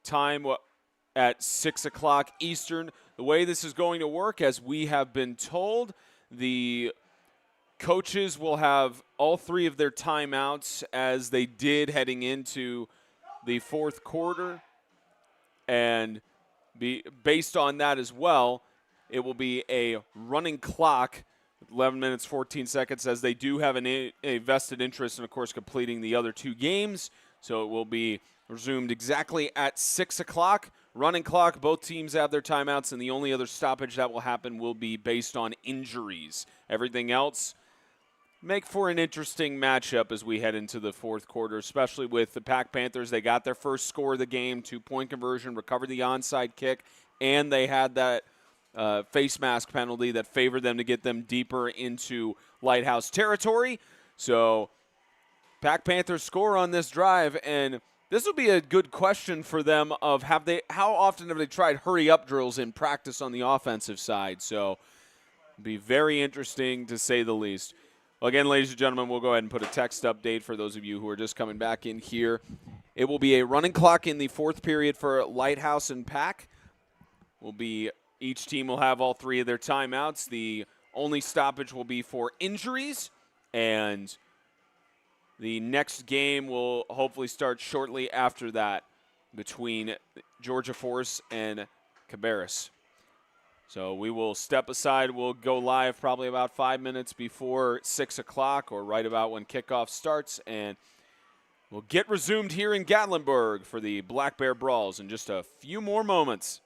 Speaker 2: time at 6 o'clock Eastern. The way this is going to work, as we have been told, the coaches will have all 3 of their timeouts as they did heading into the fourth quarter, and based on that as well, it will be a running clock, 11 minutes, 14 seconds, as they do have a vested interest in, of course, completing the other 2 games. So it will be resumed exactly at 6 o'clock. Running clock, both teams have their timeouts, and the only other stoppage that will happen will be based on injuries. Everything else make for an interesting matchup as we head into the fourth quarter, especially with the PAC Panthers. They got their first score of the game, 2-point conversion, recovered the onside kick, and they had that face mask penalty that favored them to get them deeper into Lighthouse territory. So PAC Panthers score on this drive, and this will be a good question for them of how often have they tried hurry-up drills in practice on the offensive side. So it'll be very interesting to say the least. Again, ladies and gentlemen, we'll go ahead and put a text update for those of you who are just coming back in here. It will be a running clock in the fourth period for Lighthouse and PAC. Each team will have all 3 of their timeouts. The only stoppage will be for injuries, and the next game will hopefully start shortly after that between Georgia Force and Cabarrus. So we will step aside. We'll go live probably about 5 minutes before 6 o'clock or right about when kickoff starts. And we'll get resumed here in Gatlinburg for the Black Bear Brawls in just a few more moments.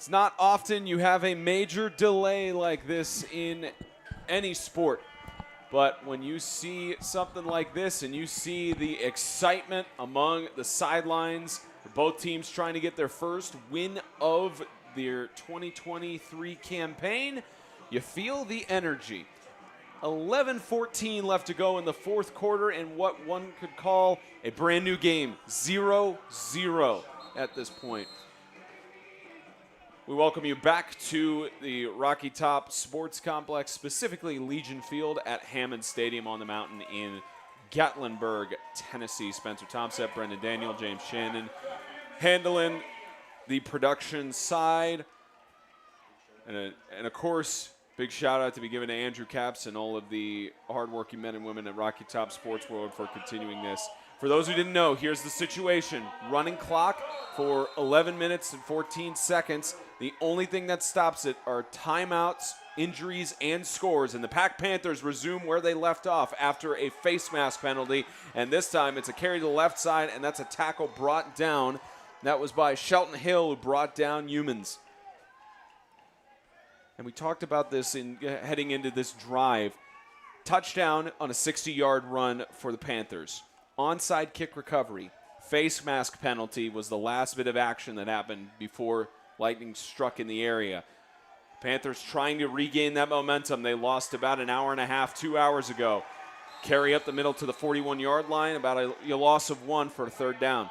Speaker 2: It's not often you have a major delay like this in any sport. But when you see something like this and you see the excitement among the sidelines, both teams trying to get their first win of their 2023 campaign, you feel the energy. 11-14 left to go in the fourth quarter in what one could call a brand new game, 0-0 at this point. We welcome you back to the Rocky Top Sports Complex, specifically Legion Field at Hammond Stadium on the mountain in Gatlinburg, Tennessee. Spencer Thompson, Brendan Daniel, James Shannon handling the production side. And of course, big shout out to be given to Andrew Capps and all of the hardworking men and women at Rocky Top Sports World for continuing this. For those who didn't know, here's the situation. Running clock for 11 minutes and 14 seconds. The only thing that stops it are timeouts, injuries, and scores. And the PAC Panthers resume where they left off after a face mask penalty. And this time it's a carry to the left side, and that's a tackle brought down. That was by Shelton Hill, who brought down Humans. And we talked about this in heading into this drive. Touchdown on a 60-yard run for the Panthers. Onside kick recovery. Face mask penalty was the last bit of action that happened before lightning struck in the area. Panthers trying to regain that momentum. They lost about an hour and a half, 2 hours ago. Carry up the middle to the 41-yard line, about a loss of 1 for a third down.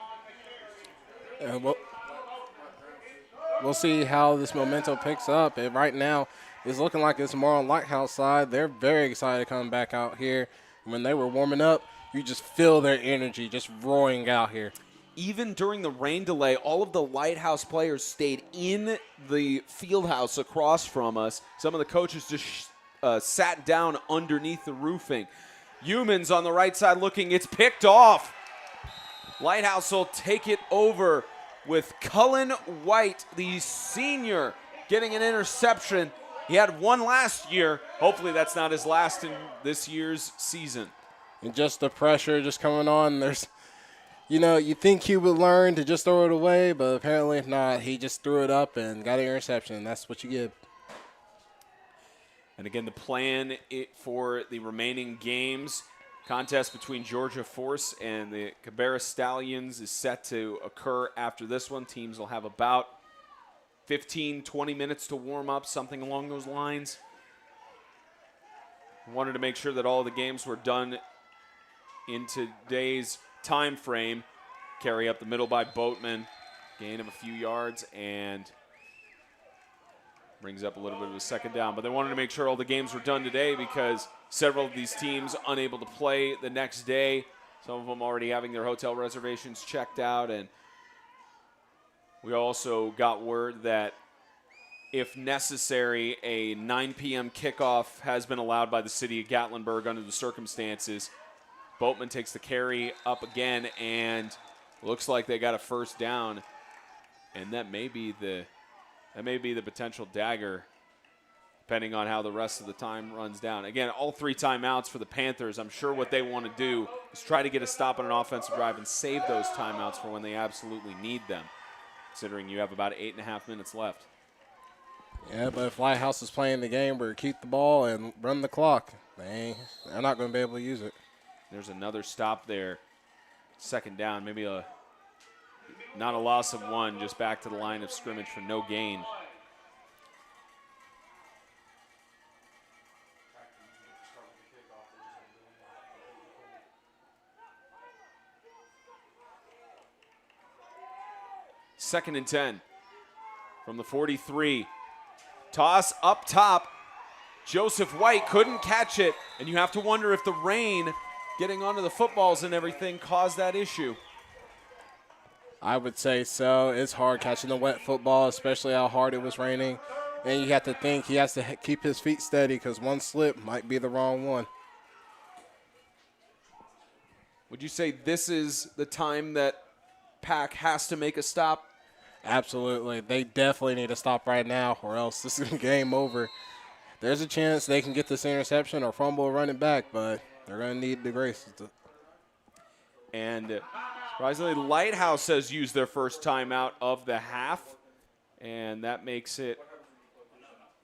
Speaker 5: We'll see how this momentum picks up. And right now, it's looking like it's more on Lighthouse side. They're very excited to come back out here. When they were warming up, you just feel their energy just roaring out here.
Speaker 2: Even during the rain delay, all of the Lighthouse players stayed in the field house across from us. Some of the coaches just sat down underneath the roofing. Humans on the right side looking. It's picked off. Lighthouse will take it over with Cullen White, the senior, getting an interception. He had one last year. Hopefully that's not his last in this year's season.
Speaker 5: And just the pressure just coming on. There's, you think he would learn to just throw it away, but apparently not. He just threw it up and got an interception. That's what you get.
Speaker 2: And again, the plan for the remaining games, contest between Georgia Force and the Cabarrus Stallions is set to occur after this one. Teams will have about 15, 20 minutes to warm up, something along those lines. Wanted to make sure that all the games were done in today's time frame. Carry up the middle by Boatman. Gain of a few yards and brings up a little bit of a second down. But they wanted to make sure all the games were done today because several of these teams unable to play the next day. Some of them already having their hotel reservations checked out. And we also got word that if necessary, a 9 p.m. kickoff has been allowed by the city of Gatlinburg under the circumstances. Boatman takes the carry up again, and looks like they got a first down. And that may be the potential dagger, depending on how the rest of the time runs down. Again, all 3 timeouts for the Panthers. I'm sure what they want to do is try to get a stop on an offensive drive and save those timeouts for when they absolutely need them, considering you have about 8.5 minutes left.
Speaker 5: Yeah, but if Lighthouse is playing the game where keep the ball and run the clock, they're not going to be able to use it.
Speaker 2: There's another stop there. Second down, maybe not a loss of 1, just back to the line of scrimmage for no gain. Second and 10 from the 43. Toss up top. Joseph White couldn't catch it, and you have to wonder if the rain getting onto the footballs and everything caused that issue.
Speaker 5: I would say so. It's hard catching the wet football, especially how hard it was raining. And you have to think he has to keep his feet steady because one slip might be the wrong one.
Speaker 2: Would you say this is the time that PAC has to make a stop?
Speaker 5: Absolutely. They definitely need to stop right now or else this is game over. There's a chance they can get this interception or fumble or run it back, but they're going to need the grace.
Speaker 2: And surprisingly, Lighthouse has used their first timeout of the half. And that makes it,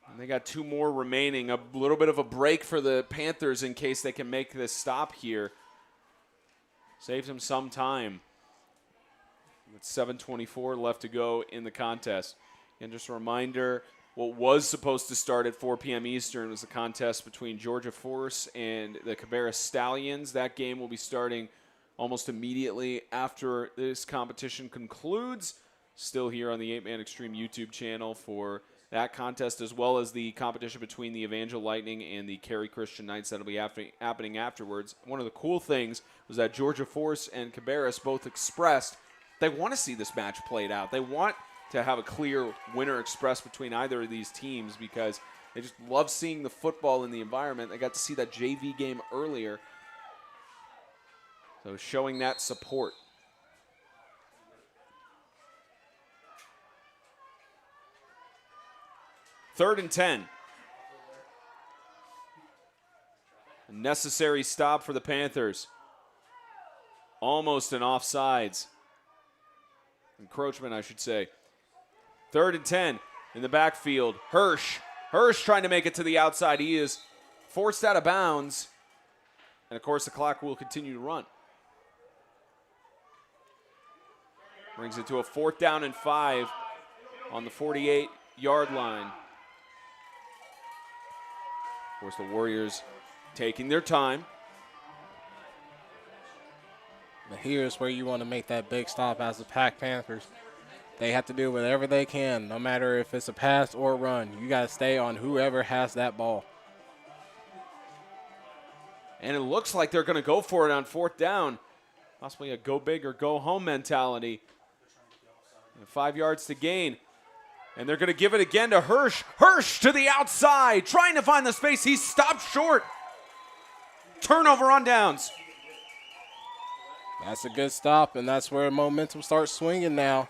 Speaker 2: and they got 2 more remaining. A little bit of a break for the Panthers in case they can make this stop here. Saves them some time. With 7:24 left to go in the contest. And just a reminder, what was supposed to start at 4 p.m. Eastern was the contest between Georgia Force and the Cabarrus Stallions. That game will be starting almost immediately after this competition concludes. Still here on the 8-Man Extreme YouTube channel for that contest, as well as the competition between the Evangel Lightning and the Cary Christian Knights that will be happening afterwards. One of the cool things was that Georgia Force and Cabarrus both expressed they want to see this match played out. They want to have a clear winner expressed between either of these teams because they just love seeing the football in the environment. They got to see that JV game earlier. So showing that support. Third and 10. A necessary stop for the Panthers. Almost an offsides. Encroachment, I should say. Third and 10 in the backfield. Hirsch trying to make it to the outside. He is forced out of bounds. And, of course, the clock will continue to run. Brings it to a 4th down and 5 on the 48-yard line. Of course, the Warriors taking their time.
Speaker 5: But here's where you want to make that big stop as the PAC Panthers. They have to do whatever they can, no matter if it's a pass or a run. You got to stay on whoever has that ball.
Speaker 2: And it looks like they're going to go for it on 4th down. Possibly a go big or go home mentality. And 5 yards to gain. And they're going to give it again to Hirsch. Hirsch to the outside, trying to find the space. He's stopped short. Turnover on downs.
Speaker 5: That's a good stop, and that's where momentum starts swinging now.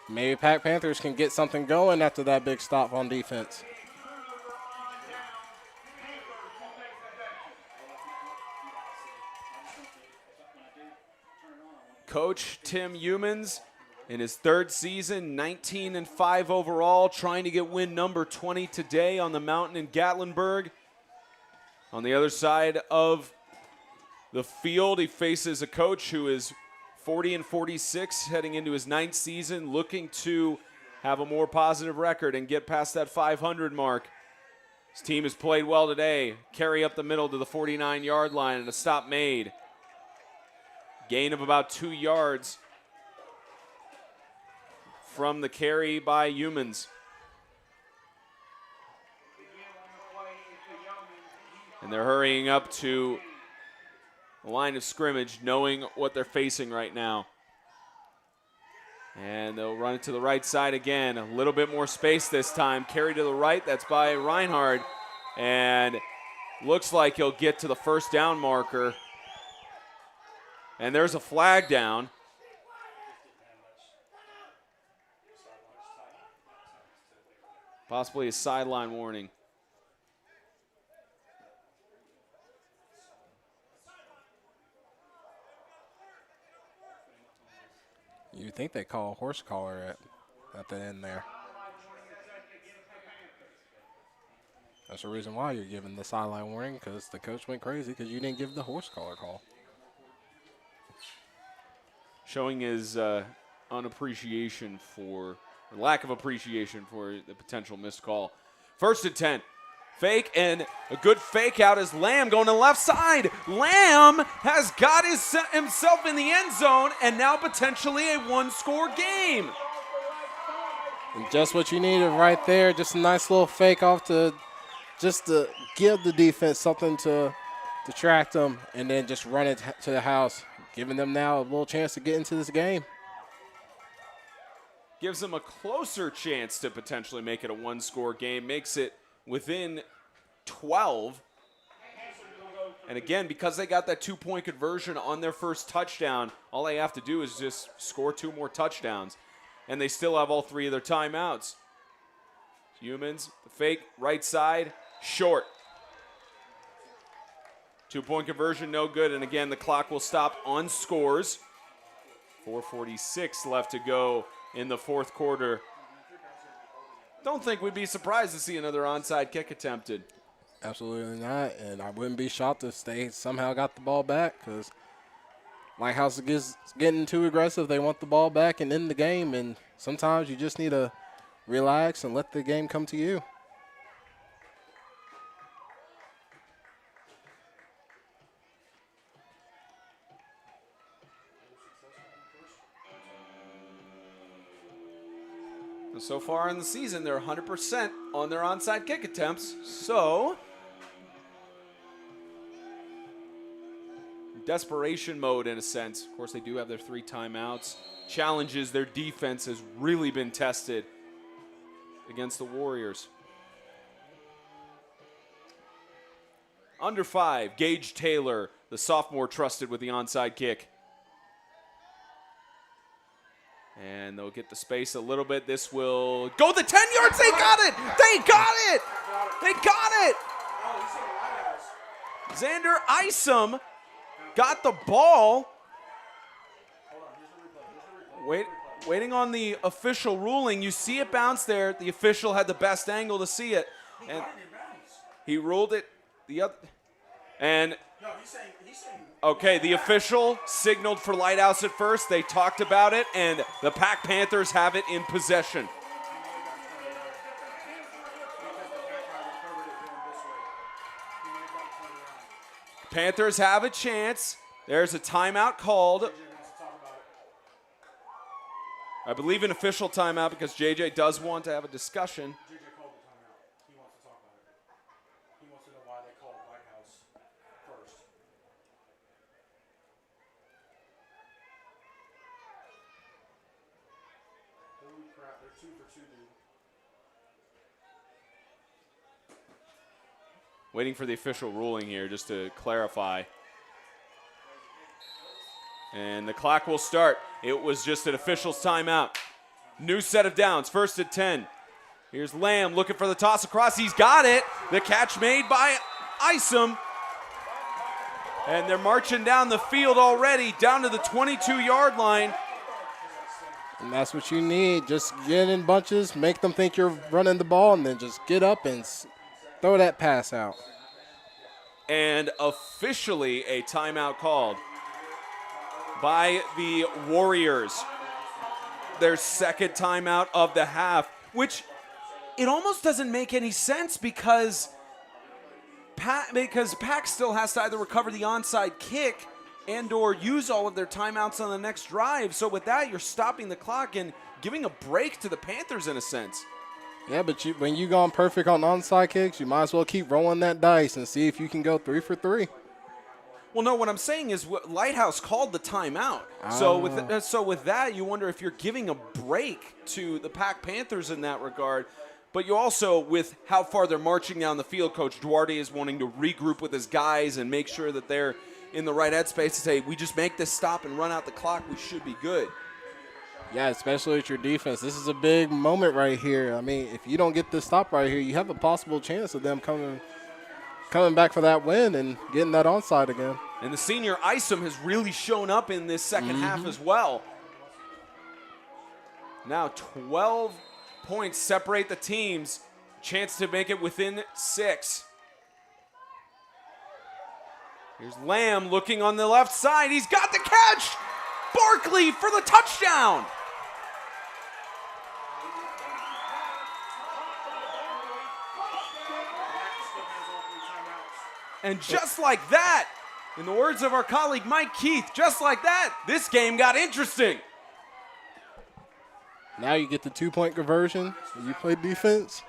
Speaker 5: Maybe PAC Panthers can get something going after that big stop on defense.
Speaker 2: Coach Tim Humans in his 3rd season, 19-5 overall, trying to get win number 20 today on the mountain in Gatlinburg. On the other side of the field, he faces a coach who is 40-46, heading into his 9th season, looking to have a more positive record and get past that 500 mark. His team has played well today. Carry up the middle to the 49-yard line and a stop made. Gain of about 2 yards from the carry by Humans. And they're hurrying up to the line of scrimmage, knowing what they're facing right now. And they'll run it to the right side again. A little bit more space this time. Carry to the right, that's by Reinhardt. And looks like he'll get to the 1st down marker. And there's a flag down. Possibly a sideline warning.
Speaker 5: You think they call a horse collar at the end there. That's the reason why you're giving the sideline warning, because the coach went crazy because you didn't give the horse collar call.
Speaker 2: Showing his unappreciation for, or lack of appreciation for the potential missed call. 1st and 10. Fake, and a good fake out is Lamb going to the left side. Lamb has got himself in the end zone, and now potentially a 1-score game.
Speaker 5: And just what you needed right there, just a nice little fake off to give the defense something to distract them, and then just run it to the house, giving them now a little chance to get into this game.
Speaker 2: Gives them a closer chance to potentially make it a 1-score game, makes it within 12. And again, because they got that 2-point conversion on their first touchdown, all they have to do is just score 2 more touchdowns. And they still have all 3 of their timeouts. Humans, the fake, right side, short. 2-point conversion, no good. And again, the clock will stop on scores. 4:46 left to go in the 4th quarter. don't think we'd be surprised to see another onside kick attempted.
Speaker 5: Absolutely not, and I wouldn't be shocked if they somehow got the ball back because Lighthouse is getting too aggressive. They want the ball back and end the game, and sometimes you just need to relax and let the game come to you.
Speaker 2: So far in the season, they're 100% on their onside kick attempts. So, desperation mode in a sense. Of course, they do have their 3 timeouts. Challenges, their defense has really been tested against the Warriors. Under 5, Gage Taylor, the sophomore, trusted with the onside kick. And they'll get the space a little bit. This will go the 10 yards. They got it. They got it. They got it. Xander Isom got the ball. Waiting on the official ruling. You see it bounce there. The official had the best angle to see it. And he ruled it the other. And okay, the official signaled for Lighthouse at first. They talked about it, and the PAC Panthers have it in possession. Panthers have a chance. There's a timeout called. I believe an official timeout because JJ does want to have a discussion. Waiting for the official ruling here just to clarify. And the clock will start. It was just an official's timeout. New set of downs, 1st and 10. Here's Lamb looking for the toss across. He's got it. The catch made by Isom. And they're marching down the field already, down to the 22-yard line.
Speaker 5: And that's what you need. Just get in bunches, make them think you're running the ball, and then just get up and throw that pass out.
Speaker 2: And officially a timeout called by the Warriors. Their second timeout of the half, which it almost doesn't make any sense because PAC still has to either recover the onside kick and or use all of their timeouts on the next drive. So with that, you're stopping the clock and giving a break to the Panthers in a sense.
Speaker 5: Yeah, but when you gone perfect on onside kicks, you might as well keep rolling that dice and see if you can go 3 for 3.
Speaker 2: Well, no, what I'm saying is Lighthouse called the timeout. So with that, you wonder if you're giving a break to the PAC Panthers in that regard. But you also, with how far they're marching down the field, Coach Duarte is wanting to regroup with his guys and make sure that they're in the right headspace to say, we just make this stop and run out the clock, we should be good.
Speaker 5: Yeah, especially with your defense. This is a big moment right here. I mean, if you don't get this stop right here, you have a possible chance of them coming back for that win and getting that onside again.
Speaker 2: And the senior Isom has really shown up in this second half as well. Now 12 points separate the teams. Chance to make it within 6. Here's Lamb looking on the left side. He's got the catch. Barkley for the touchdown. And just like that, in the words of our colleague Mike Keith, just like that, this game got interesting.
Speaker 5: Now you get the 2-point conversion. You play defense.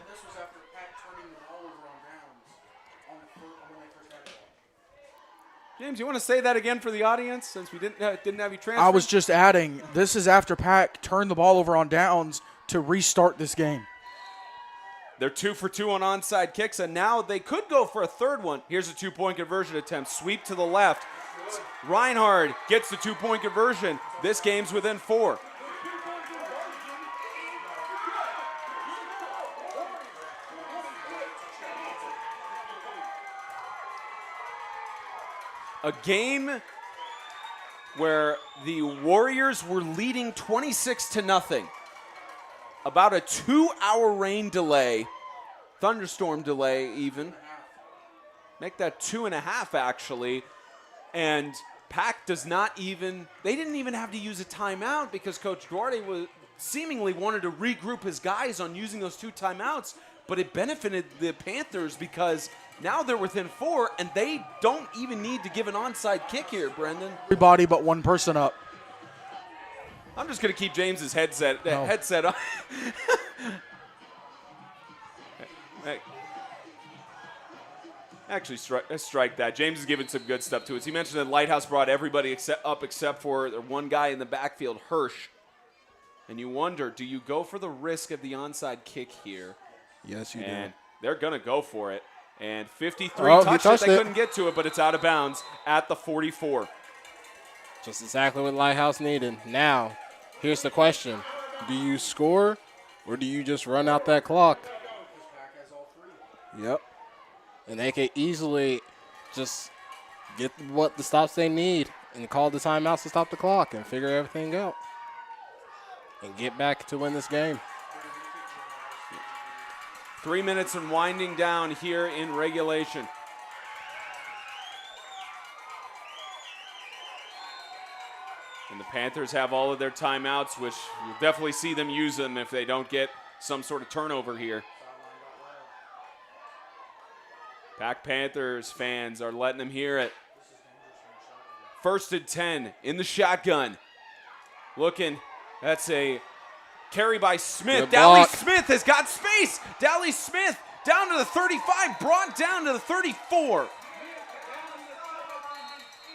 Speaker 2: James, you want to say that again for the audience since we didn't have you transfer?
Speaker 4: I was just adding, this is after PAC turned the ball over on downs to restart this game.
Speaker 2: They're 2 for 2 on onside kicks, and now they could go for a third one. Here's a 2-point conversion attempt. Sweep to the left. Reinhard gets the 2-point conversion. This game's within 4. A game where the Warriors were leading 26-0. about a 2-hour rain delay, thunderstorm delay even. Make that 2.5 actually. And PAC does not even, they didn't even have to use a timeout because Coach Duarte seemingly wanted to regroup his guys on using those 2 timeouts, but it benefited the Panthers because now they're within 4 and they don't even need to give an onside kick here, Brendan.
Speaker 4: Everybody but one person up.
Speaker 2: I'm just going to keep James's headset on. Hey. Actually, strike that. James is giving some good stuff to us. He mentioned that Lighthouse brought everybody except for the one guy in the backfield, Hirsch. And you wonder, do you go for the risk of the onside kick here?
Speaker 5: Yes, you
Speaker 2: And
Speaker 5: do.
Speaker 2: they're going to go for it. And 53 touched it. They couldn't get to it, but it's out of bounds at the 44.
Speaker 5: Just exactly what Lighthouse needed. Now, here's the question. Do you score or do you just run out that clock? Yep. And they could easily just get the stops they need and call the timeouts to stop the clock and figure everything out and get back to win this game.
Speaker 2: 3 minutes and winding down here in regulation. And the Panthers have all of their timeouts, which you'll definitely see them use them if they don't get some sort of turnover here. PAC Panthers fans are letting them hear it. 1st and 10 in the shotgun. Looking, that's a carry by Smith. Dally Smith has got space. Dally Smith down to the 35, brought down to the 34.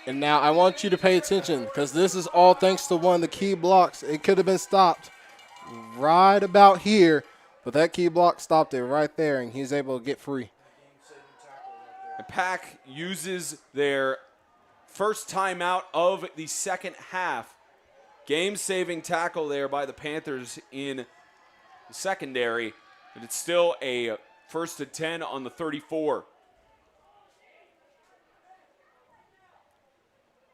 Speaker 5: And now I want you to pay attention because this is all thanks to one of the key blocks. It could have been stopped right about here, but that key block stopped it right there, and he's able to get free.
Speaker 2: And PAC uses their first timeout of the second half. Game-saving tackle there by the Panthers in the secondary, but it's still a 1st and 10 on the 34.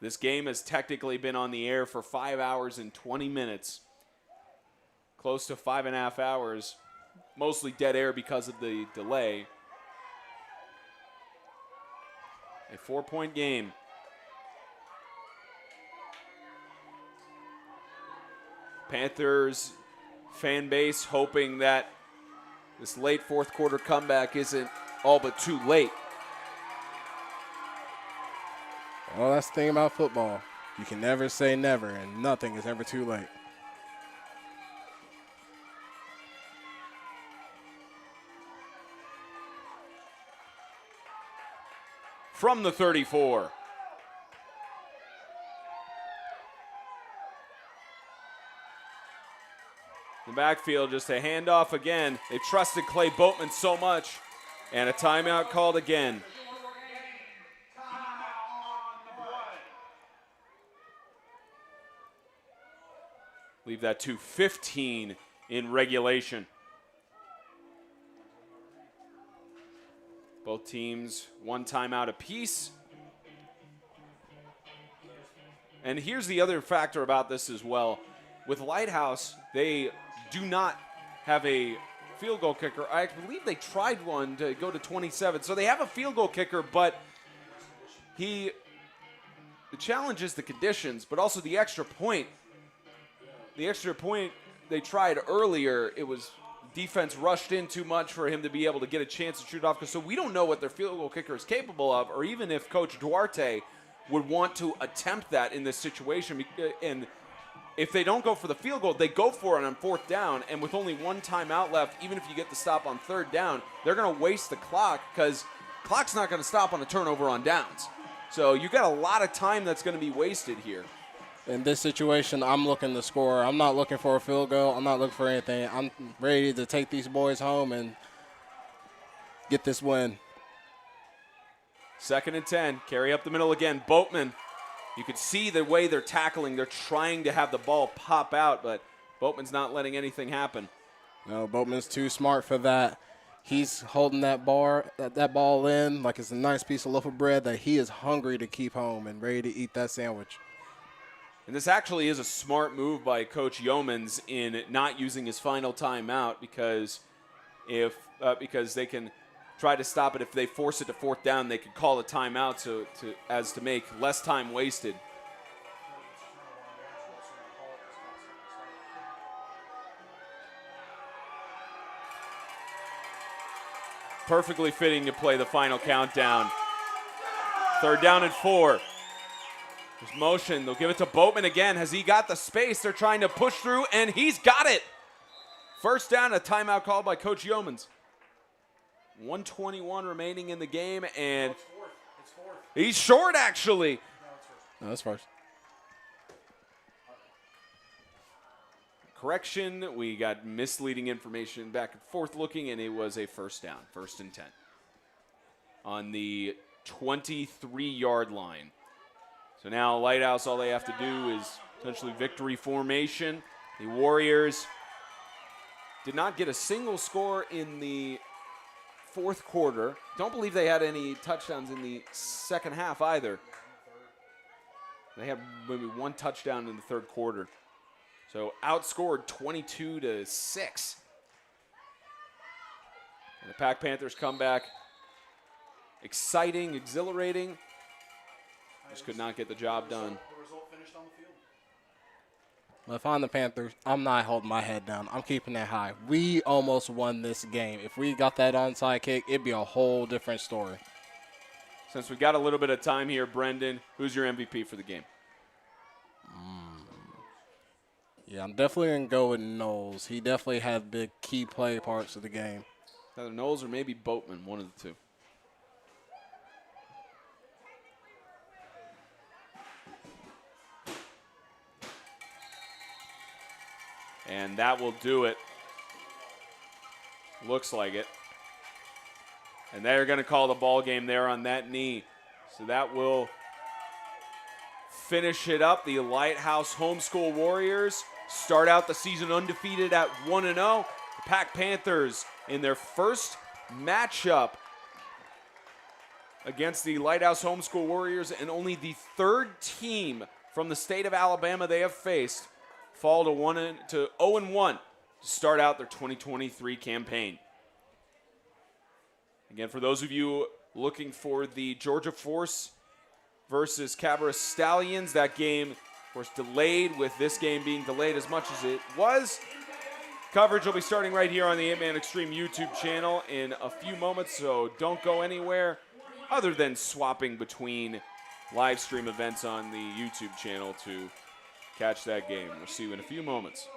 Speaker 2: This game has technically been on the air for 5 hours and 20 minutes. Close to 5.5 hours. Mostly dead air because of the delay. A 4-point game. Panthers fan base hoping that this late 4th quarter comeback isn't all but too late.
Speaker 5: Well, that's the thing about football. You can never say never, and nothing is ever too late.
Speaker 2: From the 34. The backfield, just a handoff again. They trusted Clay Boatman so much. And a timeout called again. Leave that to 15 in regulation. Both teams one timeout apiece. And here's the other factor about this as well. With Lighthouse, they do not have a field goal kicker. I believe they tried one to go to 27. So they have a field goal kicker, but the challenge is the conditions, but also the extra point. The extra point they tried earlier, it was defense rushed in too much for him to be able to get a chance to shoot off. So we don't know what their field goal kicker is capable of, or even if Coach Duarte would want to attempt that in this situation. And if they don't go for the field goal, they go for it on 4th down. And with only one timeout left, even if you get the stop on 3rd down, they're going to waste the clock because clock's not going to stop on a turnover on downs. So you got a lot of time that's going to be wasted here.
Speaker 5: In this situation, I'm looking to score. I'm not looking for a field goal. I'm not looking for anything. I'm ready to take these boys home and get this win.
Speaker 2: 2nd and 10. Carry up the middle again. Boatman. You can see the way they're tackling. They're trying to have the ball pop out, but Boatman's not letting anything happen.
Speaker 5: No, Boatman's too smart for that. He's holding that ball in like it's a nice piece of loaf of bread that he is hungry to keep home and ready to eat that sandwich.
Speaker 2: And this actually is a smart move by Coach Yeomans in not using his final timeout because because they can try to stop it. If they force it to fourth down, they could call a timeout to make less time wasted. Perfectly fitting to play the final countdown. 3rd down and 4. There's motion. They'll give it to Boatman again. Has he got the space? They're trying to push through, and he's got it. 1st down, a timeout called by Coach Yeomans. 1:21 remaining in the game, and
Speaker 4: It's fourth.
Speaker 2: he's short, actually.
Speaker 5: No, that's first.
Speaker 2: Correction, we got misleading information back and forth looking, and it was a 1st down, 1st and 10. On the 23-yard line. So now Lighthouse, all they have to do is essentially victory formation. The Warriors did not get a single score in the 4th quarter. Don't believe they had any touchdowns in the 2nd half either. They had maybe 1 touchdown in the 3rd quarter. So outscored 22-6. And the PAC Panthers come back. Exciting, exhilarating. Just could not get the job done.
Speaker 4: The result finished on the field.
Speaker 5: But if I'm the Panthers, I'm not holding my head down. I'm keeping that high. We almost won this game. If we got that onside kick, it'd be a whole different story.
Speaker 2: Since we've got a little bit of time here, Brendan, who's your MVP for the game?
Speaker 5: Yeah, I'm definitely going to go with Knowles. He definitely had big key play parts of the game.
Speaker 2: Either Knowles or maybe Boatman, one of the two. And that will do it. Looks like it. And they're going to call the ball game there on that knee. So that will finish it up. The Lighthouse Homeschool Warriors start out the season undefeated at 1-0. The PAC Panthers in their first matchup against the Lighthouse Homeschool Warriors, and only the 3rd team from the state of Alabama they have faced, fall to 0-1 to start out their 2023 campaign. Again, for those of you looking for the Georgia Force versus Cabarrus Stallions, that game, of course, delayed, with this game being delayed as much as it was. Coverage will be starting right here on the 8-Man Extreme YouTube channel in a few moments, so don't go anywhere other than swapping between live stream events on the YouTube channel to catch that game. We'll see you in a few moments.